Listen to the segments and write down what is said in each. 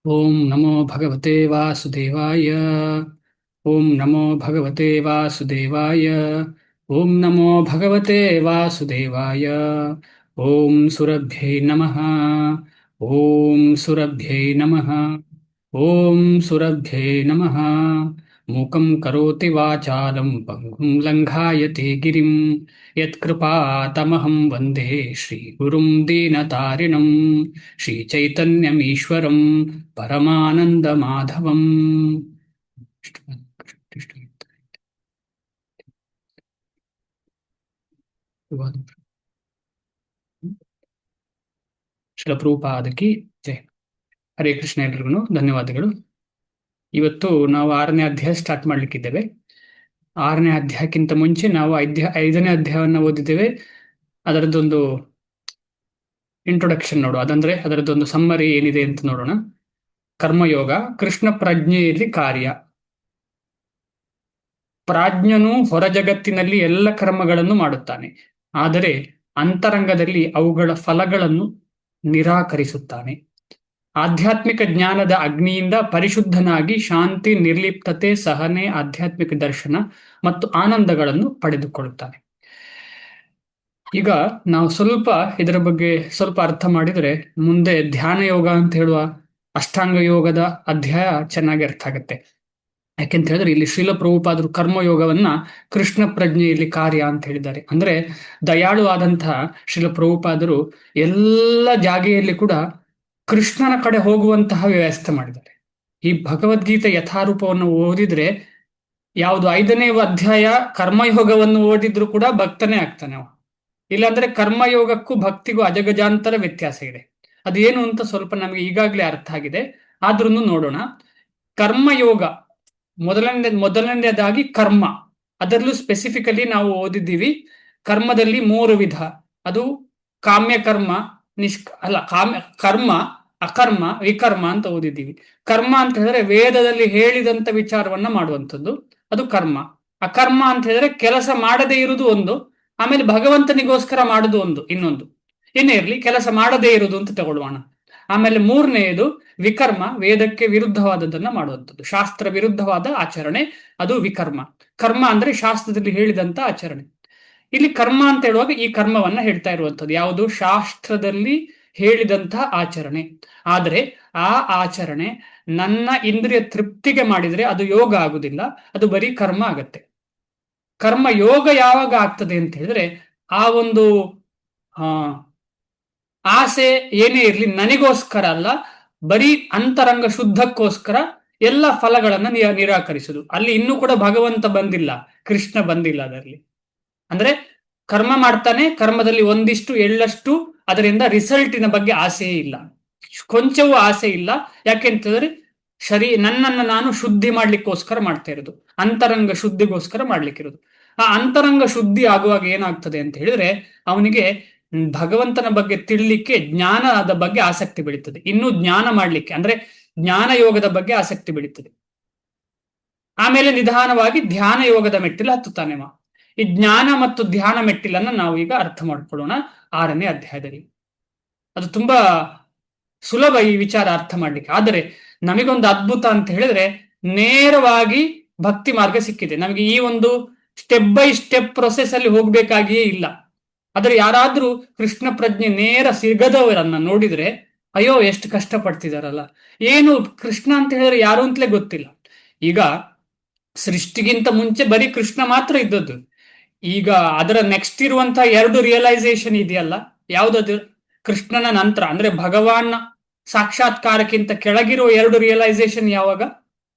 ಓಂ ನಮೋ ಭಗವತೆ ವಾಸುದೇವಾಯ. ಓಂ ನಮೋ ಭಗವತೆ ವಾಸುದೇವಾಯ. ಓಂ ನಮೋ ಭಗವತೆ ವಾಸುದೇವಾಯ. ಓಂ ಸುರಭ್ಯೈ ನಮಃ. ಓಂ ಸುರಭ್ಯೈ ನಮಃ. ಓಂ ಸುರಭ್ಯೈ ನಮಃ. ಮೂಕಂ ಕರೋತಿ ವಾಚಾಲಂ ಪಂಗುಂ ಲಂಘಾಯತೆ ಗಿರಿಂ ಯತ್ಕೃಪಾತಮಹಂ ವಂದೇ ಶ್ರೀಗುರುಂ ದೀನತಾರಿಣಂ ಶ್ರೀಚೈತನ್ಯಮೀಶ್ವರಂ ಪರಮಾನಂದಮಾಧವಂ. ಶ್ರೀಲ ಪ್ರಭುಪಾದಕಿ ಜೈ. ಹರೇ ಕೃಷ್ಣ. ಎಲ್ರಿಗೂ ಧನ್ಯವಾದಗಳು. ಇವತ್ತು ನಾವು 6ನೇ ಅಧ್ಯಾಯ ಸ್ಟಾರ್ಟ್ ಮಾಡ್ಲಿಕ್ಕಿದ್ದೇವೆ. 6ನೇ ಅಧ್ಯಾಯಕ್ಕಿಂತ ಮುಂಚೆ ನಾವು 5ನೇ ಅಧ್ಯಾಯವನ್ನು ಓದಿದ್ದೇವೆ. ಅದರದ್ದೊಂದು ಇಂಟ್ರೊಡಕ್ಷನ್ ನೋಡುವ, ಅದಂದ್ರೆ ಅದರದ್ದೊಂದು ಸಮ್ಮರಿ ಏನಿದೆ ಅಂತ ನೋಡೋಣ. ಕರ್ಮಯೋಗ ಕೃಷ್ಣ ಪ್ರಜ್ಞೆಯಲ್ಲಿ ಕಾರ್ಯ. ಪ್ರಾಜ್ಞನು ಹೊರ ಜಗತ್ತಿನಲ್ಲಿ ಎಲ್ಲ ಕರ್ಮಗಳನ್ನು ಮಾಡುತ್ತಾನೆ, ಆದರೆ ಅಂತರಂಗದಲ್ಲಿ ಅವುಗಳ ಫಲಗಳನ್ನು ನಿರಾಕರಿಸುತ್ತಾನೆ. ಆಧ್ಯಾತ್ಮಿಕ ಜ್ಞಾನದ ಅಗ್ನಿಯಿಂದ ಪರಿಶುದ್ಧನಾಗಿ ಶಾಂತಿ, ನಿರ್ಲಿಪ್ತತೆ, ಸಹನೆ, ಆಧ್ಯಾತ್ಮಿಕ ದರ್ಶನ ಮತ್ತು ಆನಂದಗಳನ್ನು ಪಡೆದುಕೊಳ್ಳುತ್ತಾನೆ. ಈಗ ನಾವು ಸ್ವಲ್ಪ ಇದರ ಬಗ್ಗೆ ಸ್ವಲ್ಪ ಅರ್ಥ ಮಾಡಿದರೆ ಮುಂದೆ ಧ್ಯಾನ ಯೋಗ ಅಂತ ಹೇಳುವ ಅಷ್ಟಾಂಗ ಯೋಗದ ಅಧ್ಯಾಯ ಚೆನ್ನಾಗಿ ಅರ್ಥ ಆಗುತ್ತೆ. ಯಾಕೆಂತ ಹೇಳಿದ್ರೆ ಇಲ್ಲಿ ಶ್ರೀಲ ಪ್ರಭುಪಾದರು ಕರ್ಮಯೋಗವನ್ನ ಕೃಷ್ಣ ಪ್ರಜ್ಞೆಯಲ್ಲಿ ಕಾರ್ಯ ಅಂತ ಹೇಳಿದ್ದಾರೆ. ಅಂದ್ರೆ ದಯಾಳು ಆದಂತಹ ಶ್ರೀಲ ಪ್ರಭುಪಾದರು ಎಲ್ಲ ಜಾಗೆಯಲ್ಲಿ ಕೂಡ ಕೃಷ್ಣನ ಕಡೆ ಹೋಗುವಂತಹ ವ್ಯವಸ್ಥೆ ಮಾಡಿದ್ದಾರೆ. ಈ ಭಗವದ್ಗೀತೆ ಯಥಾರೂಪವನ್ನು ಓದಿದ್ರೆ ಯಾವುದು 5ನೇ ಅಧ್ಯಾಯ ಕರ್ಮಯೋಗವನ್ನು ಓದಿದ್ರು ಕೂಡ ಭಕ್ತನೇ ಆಗ್ತಾನೆ ಅವ. ಇಲ್ಲಾಂದ್ರೆ ಕರ್ಮಯೋಗಕ್ಕೂ ಭಕ್ತಿಗೂ ಅಜಗಜಾಂತರ ವ್ಯತ್ಯಾಸ ಇದೆ. ಅದೇನು ಅಂತ ಸ್ವಲ್ಪ ನಮಗೆ ಈಗಾಗಲೇ ಅರ್ಥ ಆಗಿದೆ, ಆದ್ರೂ ನೋಡೋಣ. ಕರ್ಮಯೋಗ ಮೊದಲನೇದಾಗಿ ಕರ್ಮ. ಅದರಲ್ಲೂ ಸ್ಪೆಸಿಫಿಕಲಿ ನಾವು ಓದಿದ್ದೀವಿ ಕರ್ಮದಲ್ಲಿ 3 ವಿಧ. ಅದು ಕಾಮ್ಯ ಕರ್ಮ, ಕರ್ಮ, ಅಕರ್ಮ, ವಿಕರ್ಮ ಅಂತ ಓದಿದ್ದೀವಿ. ಕರ್ಮ ಅಂತ ಹೇಳಿದ್ರೆ ವೇದದಲ್ಲಿ ಹೇಳಿದಂತ ವಿಚಾರವನ್ನ ಮಾಡುವಂಥದ್ದು, ಅದು ಕರ್ಮ. ಅಕರ್ಮ ಅಂತ ಹೇಳಿದ್ರೆ ಕೆಲಸ ಮಾಡದೇ ಇರುವುದು ಒಂದು, ಆಮೇಲೆ ಭಗವಂತನಿಗೋಸ್ಕರ ಮಾಡುದು ಒಂದು, ಇನ್ನೊಂದು. ಏನೇ ಇರಲಿ ಕೆಲಸ ಮಾಡದೇ ಇರುವುದು ಅಂತ ತಗೊಳ್ಳೋಣ. ಆಮೇಲೆ 3ನೇದು ವಿಕರ್ಮ, ವೇದಕ್ಕೆ ವಿರುದ್ಧವಾದದ್ದನ್ನ ಮಾಡುವಂಥದ್ದು, ಶಾಸ್ತ್ರ ವಿರುದ್ಧವಾದ ಆಚರಣೆ, ಅದು ವಿಕರ್ಮ. ಕರ್ಮ ಅಂದ್ರೆ ಶಾಸ್ತ್ರದಲ್ಲಿ ಹೇಳಿದಂತ ಆಚರಣೆ. ಇಲ್ಲಿ ಕರ್ಮ ಅಂತ ಹೇಳುವಾಗ ಈ ಕರ್ಮವನ್ನ ಹೇಳ್ತಾ ಇರುವಂಥದ್ದು ಯಾವುದು? ಶಾಸ್ತ್ರದಲ್ಲಿ ಹೇಳಿದಂತಹ ಆಚರಣೆ. ಆದರೆ ಆ ಆಚರಣೆ ನನ್ನ ಇಂದ್ರಿಯ ತೃಪ್ತಿಗೆ ಮಾಡಿದ್ರೆ ಅದು ಯೋಗ ಆಗುದಿಲ್ಲ, ಅದು ಬರೀ ಕರ್ಮ ಆಗತ್ತೆ. ಕರ್ಮ ಯೋಗ ಯಾವಾಗ ಆಗ್ತದೆ ಅಂತ ಹೇಳಿದ್ರೆ ಆ ಒಂದು ಆಸೆ ಏನೇ ಇರಲಿ ನನಗೋಸ್ಕರ ಅಲ್ಲ, ಬರೀ ಅಂತರಂಗ ಶುದ್ಧಕ್ಕೋಸ್ಕರ ಎಲ್ಲ ಫಲಗಳನ್ನ ನಿರಾಕರಿಸುದು. ಅಲ್ಲಿ ಇನ್ನೂ ಕೂಡ ಭಗವಂತ ಬಂದಿಲ್ಲ, ಕೃಷ್ಣ ಬಂದಿಲ್ಲ ಅದರಲ್ಲಿ. ಅಂದ್ರೆ ಕರ್ಮ ಮಾಡ್ತಾನೆ, ಕರ್ಮದಲ್ಲಿ ಒಂದಿಷ್ಟು ಎಳ್ಳಷ್ಟು ಅದರಿಂದ ರಿಸಲ್ಟಿನ ಬಗ್ಗೆ ಆಸೆಯೇ ಇಲ್ಲ, ಕೊಂಚವೂ ಆಸೆ ಇಲ್ಲ. ಯಾಕೆಂತಂದ್ರೆ ನನ್ನನ್ನು ನಾನು ಶುದ್ಧಿ ಮಾಡ್ಲಿಕ್ಕೋಸ್ಕರ ಮಾಡ್ತಾ ಇರೋದು, ಅಂತರಂಗ ಶುದ್ಧಿಗೋಸ್ಕರ ಮಾಡ್ಲಿಕ್ಕಿರೋದು. ಆ ಅಂತರಂಗ ಶುದ್ಧಿ ಆಗುವಾಗ ಏನಾಗ್ತದೆ ಅಂತ ಹೇಳಿದ್ರೆ ಅವನಿಗೆ ಭಗವಂತನ ಬಗ್ಗೆ ತಿಳಿಲಿಕ್ಕೆ, ಜ್ಞಾನದ ಬಗ್ಗೆ ಆಸಕ್ತಿ ಬೆಳೀತದೆ. ಇನ್ನೂ ಜ್ಞಾನ ಮಾಡ್ಲಿಕ್ಕೆ ಅಂದ್ರೆ ಜ್ಞಾನ ಯೋಗದ ಬಗ್ಗೆ ಆಸಕ್ತಿ ಬೆಳೀತದೆ. ಆಮೇಲೆ ನಿಧಾನವಾಗಿ ಧ್ಯಾನ ಯೋಗದ ಮೆಟ್ಟಿಲು ಹತ್ತುತ್ತಾನೆ. ಈ ಜ್ಞಾನ ಮತ್ತು ಧ್ಯಾನ ಮೆಟ್ಟಿಲನ್ನ ನಾವು ಈಗ ಅರ್ಥ ಮಾಡ್ಕೊಳ್ಳೋಣ 6ನೇ ಅಧ್ಯಾಯದಲ್ಲಿ. ಅದು ತುಂಬಾ ಸುಲಭ ಈ ವಿಚಾರ ಅರ್ಥ ಮಾಡ್ಲಿಕ್ಕೆ. ಆದರೆ ನಮಗೊಂದು ಅದ್ಭುತ ಅಂತ ಹೇಳಿದ್ರೆ ನೇರವಾಗಿ ಭಕ್ತಿ ಮಾರ್ಗ ಸಿಕ್ಕಿದೆ ನಮಗೆ. ಈ ಒಂದು ಸ್ಟೆಪ್ ಬೈ ಸ್ಟೆಪ್ ಪ್ರೊಸೆಸ್ ಅಲ್ಲಿ ಹೋಗ್ಬೇಕಾಗಿಯೇ ಇಲ್ಲ. ಆದ್ರೆ ಯಾರಾದ್ರೂ ಕೃಷ್ಣ ಪ್ರಜ್ಞೆ ನೇರ ಸಿಗದವರನ್ನ ನೋಡಿದ್ರೆ ಅಯ್ಯೋ ಎಷ್ಟು ಕಷ್ಟ ಪಡ್ತಿದಾರಲ್ಲ, ಏನು ಕೃಷ್ಣ ಅಂತ ಹೇಳಿದ್ರೆ ಯಾರು ಅಂತಲೇ ಗೊತ್ತಿಲ್ಲ. ಈಗ ಸೃಷ್ಟಿಗಿಂತ ಮುಂಚೆ ಬರೀ ಕೃಷ್ಣ ಮಾತ್ರ ಇದ್ದದ್ದು. ಈಗ ಅದರ ನೆಕ್ಸ್ಟ್ ಇರುವಂತಹ 2 ರಿಯಲೈಸೇಷನ್ ಇದೆಯಲ್ಲ, ಯಾವ್ದದು? ಕೃಷ್ಣನ ನಂತರ ಅಂದ್ರೆ ಭಗವಾನ್ ಸಾಕ್ಷಾತ್ಕಾರಕ್ಕಿಂತ ಕೆಳಗಿರುವ 2 ರಿಯಲೈಸೇಷನ್ ಯಾವಾಗ?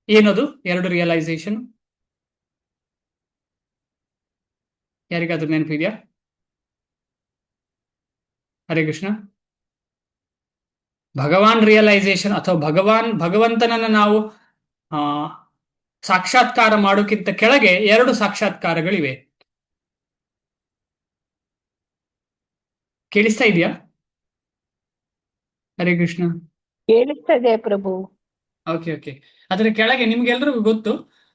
ಏನದು 2 ರಿಯಲೈಸೇಷನ್? ಯಾರಿಗಾದ್ರೂ ನೆನಪಿದ್ಯಾ? ಹರೇ ಕೃಷ್ಣ. ಭಗವಾನ್ ರಿಯಲೈಸೇಷನ್ ಅಥವಾ ಭಗವಂತನನ್ನ ನಾವು ಸಾಕ್ಷಾತ್ಕಾರ ಮಾಡೋಕ್ಕಿಂತ ಕೆಳಗೆ 2 ಸಾಕ್ಷಾತ್ಕಾರಗಳಿವೆ. ಕೇಳಿಸ್ತಾ ಇದೆಯಾ? ಹರೇ ಕೃಷ್ಣ. ಕೇಳಿಸ್ತದೆ ಪ್ರಭು. Okay okay. ಅದರ ಕೆಳಗೆ ನಿಮ್ಗೆಲ್ರಿಗೂ ಗೊತ್ತು,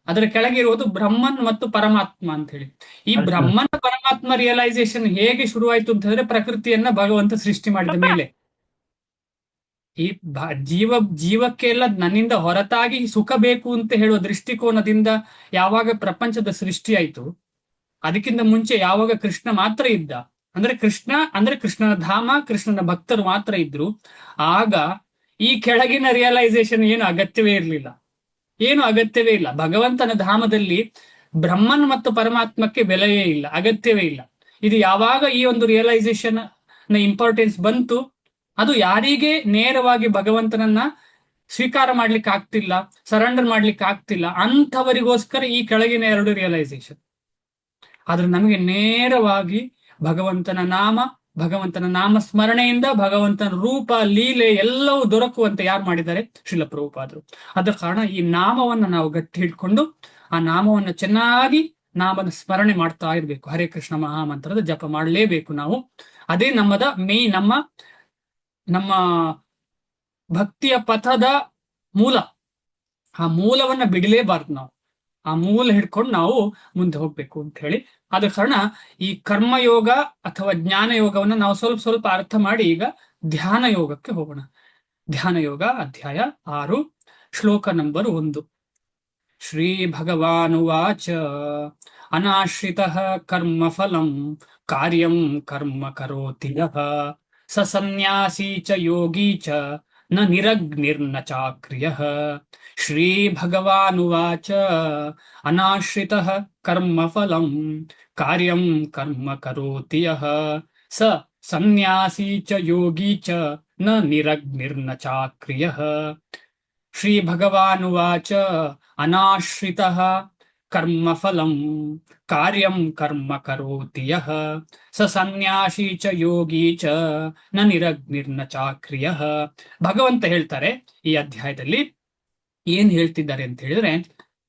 ಅದರ ಕೆಳಗೆ ಇರುವುದು ಬ್ರಹ್ಮನ್ ಮತ್ತು ಪರಮಾತ್ಮ ಅಂತ ಹೇಳಿ. ಈ ಬ್ರಹ್ಮನ ಪರಮಾತ್ಮ ರಿಯಲೈಸೇಷನ್ ಹೇಗೆ ಶುರುವಾಯ್ತು ಅಂತ ಹೇಳಿದ್ರೆ ಪ್ರಕೃತಿಯನ್ನ ಭಗವಂತ ಸೃಷ್ಟಿ ಮಾಡಿದ ಮೇಲೆ. ಈ ಜೀವಕ್ಕೆ ಎಲ್ಲ ನನ್ನಿಂದ ಹೊರತಾಗಿ ಸುಖ ಬೇಕು ಅಂತ ಹೇಳುವ ದೃಷ್ಟಿಕೋನದಿಂದ ಯಾವಾಗ ಪ್ರಪಂಚದ ಸೃಷ್ಟಿ ಆಯ್ತು, ಅದಕ್ಕಿಂತ ಮುಂಚೆ ಯಾವಾಗ ಕೃಷ್ಣ ಮಾತ್ರ ಇದ್ದ, ಅಂದ್ರೆ ಕೃಷ್ಣನ ಧಾಮ, ಕೃಷ್ಣನ ಭಕ್ತರು ಮಾತ್ರ ಇದ್ರು, ಆಗ ಈ ಕೆಳಗಿನ ರಿಯಲೈಸೇಷನ್ ಏನು ಅಗತ್ಯವೇ ಇರಲಿಲ್ಲ. ಏನು ಅಗತ್ಯವೇ ಇಲ್ಲ. ಭಗವಂತನ ಧಾಮದಲ್ಲಿ ಬ್ರಹ್ಮನ್ ಮತ್ತು ಪರಮಾತ್ಮಕ್ಕೆ ಬೆಲೆಯೇ ಇಲ್ಲ, ಅಗತ್ಯವೇ ಇಲ್ಲ. ಇದು ಯಾವಾಗ ಈ ಒಂದು ರಿಯಲೈಸೇಷನ್ ನ ಇಂಪಾರ್ಟೆನ್ಸ್ ಬಂತು, ಅದು ಯಾರಿಗೆ ನೇರವಾಗಿ ಭಗವಂತನನ್ನ ಸ್ವೀಕಾರ ಮಾಡ್ಲಿಕ್ಕೆ ಆಗ್ತಿಲ್ಲ, ಸರೆಂಡರ್ ಮಾಡ್ಲಿಕ್ಕೆ ಆಗ್ತಿಲ್ಲ, ಅಂಥವರಿಗೋಸ್ಕರ ಈ ಕೆಳಗಿನ ಎರಡು ರಿಯಲೈಸೇಷನ್. ಆದ್ರೆ ನಮಗೆ ನೇರವಾಗಿ ಭಗವಂತನ ನಾಮ ಸ್ಮರಣೆಯಿಂದ ಭಗವಂತನ ರೂಪ, ಲೀಲೆ ಎಲ್ಲವೂ ದೊರಕುವಂತೆ ಯಾರು ಮಾಡಿದ್ದಾರೆ? ಶ್ರೀಲ ಪ್ರಭುಪಾದರು. ಆದ ಕಾರಣ ಈ ನಾಮವನ್ನ ನಾವು ಗಟ್ಟಿ ಹಿಡ್ಕೊಂಡು ಆ ನಾಮವನ್ನು ಚೆನ್ನಾಗಿ ನಾಮದ ಸ್ಮರಣೆ ಮಾಡ್ತಾ ಇರ್ಬೇಕು. ಹರೇ ಕೃಷ್ಣ ಮಹಾಮಂತ್ರದ ಜಪ ಮಾಡಲೇಬೇಕು ನಾವು. ಅದೇ ನಮ್ಮ ಭಕ್ತಿಯ ಪಥದ ಮೂಲ. ಆ ಮೂಲವನ್ನ ಬಿಡಲೇಬಾರ್ದು ನಾವು. ಆ ಮೂಲ ಹಿಡ್ಕೊಂಡು ನಾವು ಮುಂದೆ ಹೋಗ್ಬೇಕು ಅಂತ ಹೇಳಿ, ಆದ ಕಾರಣ ಈ ಕರ್ಮಯೋಗ ಅಥವಾ ಜ್ಞಾನ ಯೋಗವನ್ನ ನಾವು ಸ್ವಲ್ಪ ಸ್ವಲ್ಪ ಅರ್ಥ ಮಾಡಿ ಈಗ ಧ್ಯಾನ ಯೋಗಕ್ಕೆ ಹೋಗೋಣ. ಧ್ಯಾನ ಯೋಗ ಅಧ್ಯಾಯ 6, ಶ್ಲೋಕ ನಂಬರ್ 1. ಶ್ರೀ ಭಗವಾನುವಾಚ ಅನಾಶ್ರಿತಃ ಕರ್ಮಫಲಂ ಕಾರ್ಯಂ ಕರ್ಮ ಕರೋತಿ ಯಃ ಸ ಸನ್ಯಾಸಿ ಚ ಯೋಗಿ ಚ ನ ನಿರಗ್ನಿರ್ನ ಚಾಕ್ರಿಯಃ. ಶ್ರೀ ಭಗವಾನುವಾಚ ಅನಾಶ್ರಿತಃ ಕರ್ಮಫಲಂ ಕಾರ್ಯಂ ಕರ್ಮ ಕರೋತಿ ಯಃ ಸ ಸನ್ಯಾಸಿ ಚ ಯೋಗಿ ಚ ನ ನಿರಗ್ನಿರ್ನ ಚಾಕ್ರಿಯಃ. ಶ್ರೀ ಭಗವಾನುವಾಚ ಅನಾಶ್ರಿತಃ ಕರ್ಮಫಲಂ ಕಾರ್ಯಂ ಕರ್ಮ ಕರೋತಿ ಯಃ ಸ ಸನ್ಯಾಸಿ ಚ ಯೋಗಿ ಚ ನ ನಿರಗ್ನಿರ್ನ ಚಾಕ್ರಿಯಃ. ಭಗವಂತ ಹೇಳ್ತಾರೆ ಈ ಅಧ್ಯಾಯದಲ್ಲಿ, ಏನ್ ಹೇಳ್ತಿದ್ದಾರೆ ಅಂತ ಹೇಳಿದ್ರೆ,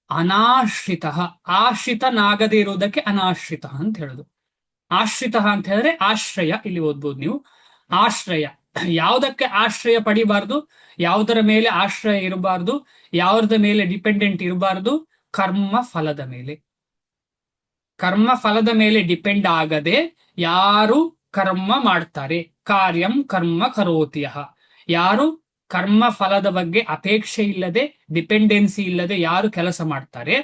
ಅನಾಶ್ರಿತ, ಆಶ್ರಿತನಾಗದೇ ಇರುವುದಕ್ಕೆ ಅನಾಶ್ರಿತ ಅಂತ ಹೇಳುದು. ಆಶ್ರಿತ ಅಂತ ಹೇಳಿದ್ರೆ ಆಶ್ರಯ, ಇಲ್ಲಿ ಓದ್ಬೋದು ನೀವು. ಆಶ್ರಯ, ಯಾವುದಕ್ಕೆ ಆಶ್ರಯ ಪಡಿಬಾರ್ದು, ಯಾವುದರ ಮೇಲೆ ಆಶ್ರಯ ಇರಬಾರ್ದು, ಯಾವುದರ ಮೇಲೆ ಡಿಪೆಂಡೆಂಟ್ ಇರಬಾರ್ದು? ಕರ್ಮ ಫಲದ ಮೇಲೆ. ಕರ್ಮ ಫಲದ ಮೇಲೆ ಡಿಪೆಂಡ್ ಆಗದೆ ಯಾರು ಕರ್ಮ ಮಾಡ್ತಾರೆ, ಕಾರ್ಯಂ ಕರ್ಮ ಕರೋತಿಯಃ, ಯಾರು ಕರ್ಮ ಫಲದ ಬಗ್ಗೆ ಅಪೇಕ್ಷೆ ಇಲ್ಲದೆ, ಡಿಪೆಂಡೆನ್ಸಿ ಇಲ್ಲದೆ ಯಾರು ಕೆಲಸ ಮಾಡ್ತಾರೆ,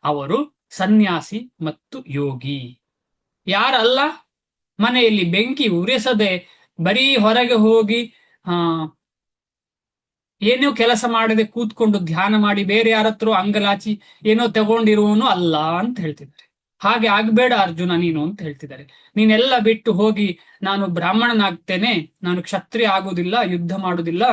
ಅವರು ಸನ್ಯಾಸಿ ಮತ್ತು ಯೋಗಿ. ಯಾರಲ್ಲ, ಮನೆಯಲ್ಲಿ ಬೆಂಕಿ ಉರಿಸದೆ ಬರೀ ಹೊರಗೆ ಹೋಗಿ ಏನೋ ಕೆಲಸ ಮಾಡದೆ ಕೂತ್ಕೊಂಡು ಧ್ಯಾನ ಮಾಡಿ ಬೇರೆ ಯಾರತ್ರ ಅಂಗಲಾಚಿ ಏನೋ ತಗೊಂಡಿರುವನು ಅಲ್ಲ ಅಂತ ಹೇಳ್ತಿದ್ದಾರೆ. ಹಾಗೆ ಆಗ್ಬೇಡ ಅರ್ಜುನ ನೀನು ಅಂತ ಹೇಳ್ತಿದ್ದಾರೆ. ನೀನೆಲ್ಲ ಬಿಟ್ಟು ಹೋಗಿ ನಾನು ಬ್ರಾಹ್ಮಣನಾಗ್ತೇನೆ, ನಾನು ಕ್ಷತ್ರಿಯ ಆಗುವುದಿಲ್ಲ, ಯುದ್ಧ ಮಾಡುವುದಿಲ್ಲ,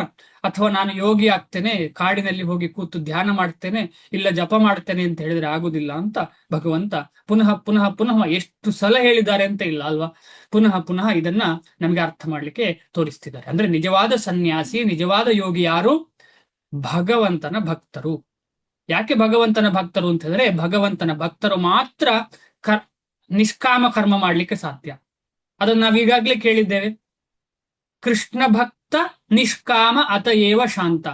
ಅಥವಾ ನಾನು ಯೋಗಿ ಆಗ್ತೇನೆ, ಕಾಡಿನಲ್ಲಿ ಹೋಗಿ ಕೂತು ಧ್ಯಾನ ಮಾಡ್ತೇನೆ, ಇಲ್ಲ ಜಪ ಮಾಡ್ತೇನೆ ಅಂತ ಹೇಳಿದ್ರೆ ಆಗುದಿಲ್ಲ ಅಂತ ಭಗವಂತ ಪುನಃ ಪುನಃ ಪುನಃ ಎಷ್ಟು ಸಲ ಹೇಳಿದ್ದಾರೆ ಅಂತ ಇಲ್ಲ ಅಲ್ವಾ, ಪುನಃ ಪುನಃ ಇದನ್ನ ನಮ್ಗೆ ಅರ್ಥ ಮಾಡ್ಲಿಕ್ಕೆ ತೋರಿಸ್ತಿದ್ದಾರೆ. ಅಂದ್ರೆ ನಿಜವಾದ ಸನ್ಯಾಸಿ, ನಿಜವಾದ ಯೋಗಿ ಯಾರು? ಭಗವಂತನ ಭಕ್ತರು. ಯಾಕೆ ಭಗವಂತನ ಭಕ್ತರು ಅಂತ ಹೇಳಿದ್ರೆ, ಭಗವಂತನ ಭಕ್ತರು ಮಾತ್ರ ನಿಷ್ಕಾಮ ಕರ್ಮ ಮಾಡ್ಲಿಕ್ಕೆ ಸಾಧ್ಯ. ಅದನ್ನ ನಾವು ಈಗಾಗ್ಲೇ ಕೇಳಿದ್ದೇವೆ. ಕೃಷ್ಣ ಭಕ್ತ ನಿಷ್ಕಾಮ ಅತಏವ ಶಾಂತ.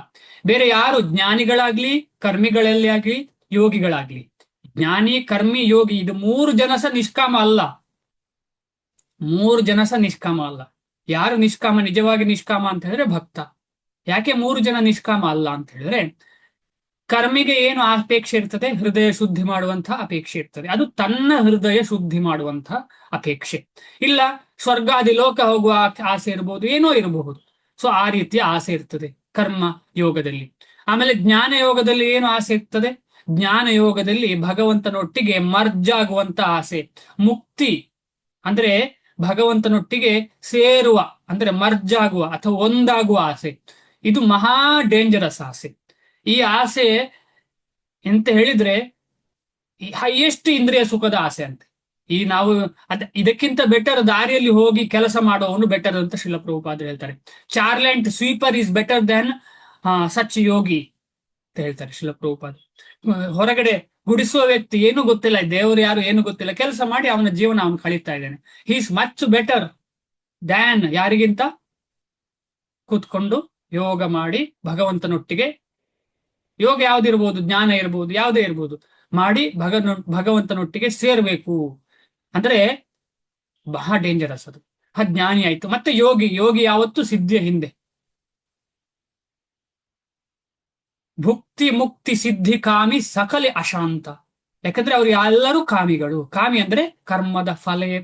ಬೇರೆ ಯಾರು ಜ್ಞಾನಿಗಳಾಗ್ಲಿ, ಕರ್ಮಿಗಳಲ್ಲಿ ಆಗ್ಲಿ, ಯೋಗಿಗಳಾಗ್ಲಿ, ಜ್ಞಾನಿ, ಕರ್ಮಿ, ಯೋಗಿ, ಇದು 3 ಜನ ಸಹ ನಿಷ್ಕಾಮ ಅಲ್ಲ. 3 ಜನ ಸಹ ನಿಷ್ಕಾಮ ಅಲ್ಲ. ಯಾರು ನಿಷ್ಕಾಮ, ನಿಜವಾಗಿ ನಿಷ್ಕಾಮ ಅಂತ ಹೇಳಿದ್ರೆ ಭಕ್ತ. ಯಾಕೆ 3 ಜನ ನಿಷ್ಕಾಮ ಅಲ್ಲ ಅಂತ ಹೇಳಿದ್ರೆ, ಕರ್ಮಿಗೆ ಏನು ಅಪೇಕ್ಷೆ ಇರ್ತದೆ? ಹೃದಯ ಶುದ್ಧಿ ಮಾಡುವಂತಹ ಅಪೇಕ್ಷೆ ಇರ್ತದೆ. ಅದು ತನ್ನ ಹೃದಯ ಶುದ್ಧಿ ಮಾಡುವಂತಹ ಅಪೇಕ್ಷೆ. ಇಲ್ಲ ಸ್ವರ್ಗಾದಿ ಲೋಕ ಹೋಗುವ ಆಸೆ ಇರಬಹುದು, ಏನೋ ಇರಬಹುದು. ಸೊ ಆ ರೀತಿಯ ಆಸೆ ಇರ್ತದೆ ಕರ್ಮ ಯೋಗದಲ್ಲಿ. ಆಮೇಲೆ ಜ್ಞಾನ ಯೋಗದಲ್ಲಿ ಏನು ಆಸೆ ಇರ್ತದೆ? ಜ್ಞಾನ ಯೋಗದಲ್ಲಿ ಭಗವಂತನೊಟ್ಟಿಗೆ ಮರ್ಜ್ ಆಗುವಂತ ಆಸೆ, ಮುಕ್ತಿ ಅಂದ್ರೆ ಭಗವಂತನೊಟ್ಟಿಗೆ ಸೇರುವ, ಅಂದ್ರೆ ಮರ್ಜ್ ಆಗುವ ಅಥವಾ ಒಂದಾಗುವ ಆಸೆ. ಇದು ಮಹಾ ಡೇಂಜರಸ್ ಆಸೆ. ಈ ಆಸೆ ಎಂತ ಹೇಳಿದ್ರೆ ಹೈಯೆಸ್ಟ್ ಇಂದ್ರಿಯ ಸುಖದ ಆಸೆ ಅಂತೆ. ಈ ನಾವು ಇದಕ್ಕಿಂತ ಬೆಟರ್ ದಾರಿಯಲ್ಲಿ ಹೋಗಿ ಕೆಲಸ ಮಾಡುವವನು ಬೆಟರ್ ಅಂತ ಶ್ರೀಲ ಪ್ರಭುಪಾದರು ಹೇಳ್ತಾರೆ. Charlatan sweeper is better than such yogi ಅಂತ ಹೇಳ್ತಾರೆ ಶ್ರೀಲ ಪ್ರಭುಪಾದರು. ಹೊರಗಡೆ ಗುಡಿಸುವ ವ್ಯಕ್ತಿ, ಏನು ಗೊತ್ತಿಲ್ಲ, ದೇವರು ಯಾರು ಏನು ಗೊತ್ತಿಲ್ಲ, ಕೆಲಸ ಮಾಡಿ ಅವನ ಜೀವನ ಅವನು ಕಳೀತಾ ಇದ್ದಾನೆ. He is much better than ಯಾರಿಗಿಂತ ಕೂತ್ಕೊಂಡು ಯೋಗ ಮಾಡಿ ಭಗವಂತನೊಟ್ಟಿಗೆ, ಯೋಗ ಯಾವ್ದಿರ್ಬೋದು, ಜ್ಞಾನ ಇರ್ಬೋದು, ಯಾವುದೇ ಇರ್ಬೋದು, ಮಾಡಿ ಭಗವಂತನೊಟ್ಟಿಗೆ ಸೇರ್ಬೇಕು ಅಂದ್ರೆ ಬಹಳ ಡೇಂಜರಸ್ ಅದು. ಜ್ಞಾನಿ ಆಯ್ತು. ಮತ್ತೆ ಯೋಗಿ, ಯೋಗಿ ಯಾವತ್ತು ಸಿದ್ಧಿಯ ಹಿಂದೆ. ಭುಕ್ತಿ ಮುಕ್ತಿ ಸಿದ್ಧಿ ಕಾಮಿ ಸಕಲೆ ಅಶಾಂತ. ಯಾಕಂದ್ರೆ ಅವ್ರು ಎಲ್ಲರೂ ಕಾಮಿಗಳು. ಕಾಮಿ ಅಂದ್ರೆ ಕರ್ಮದ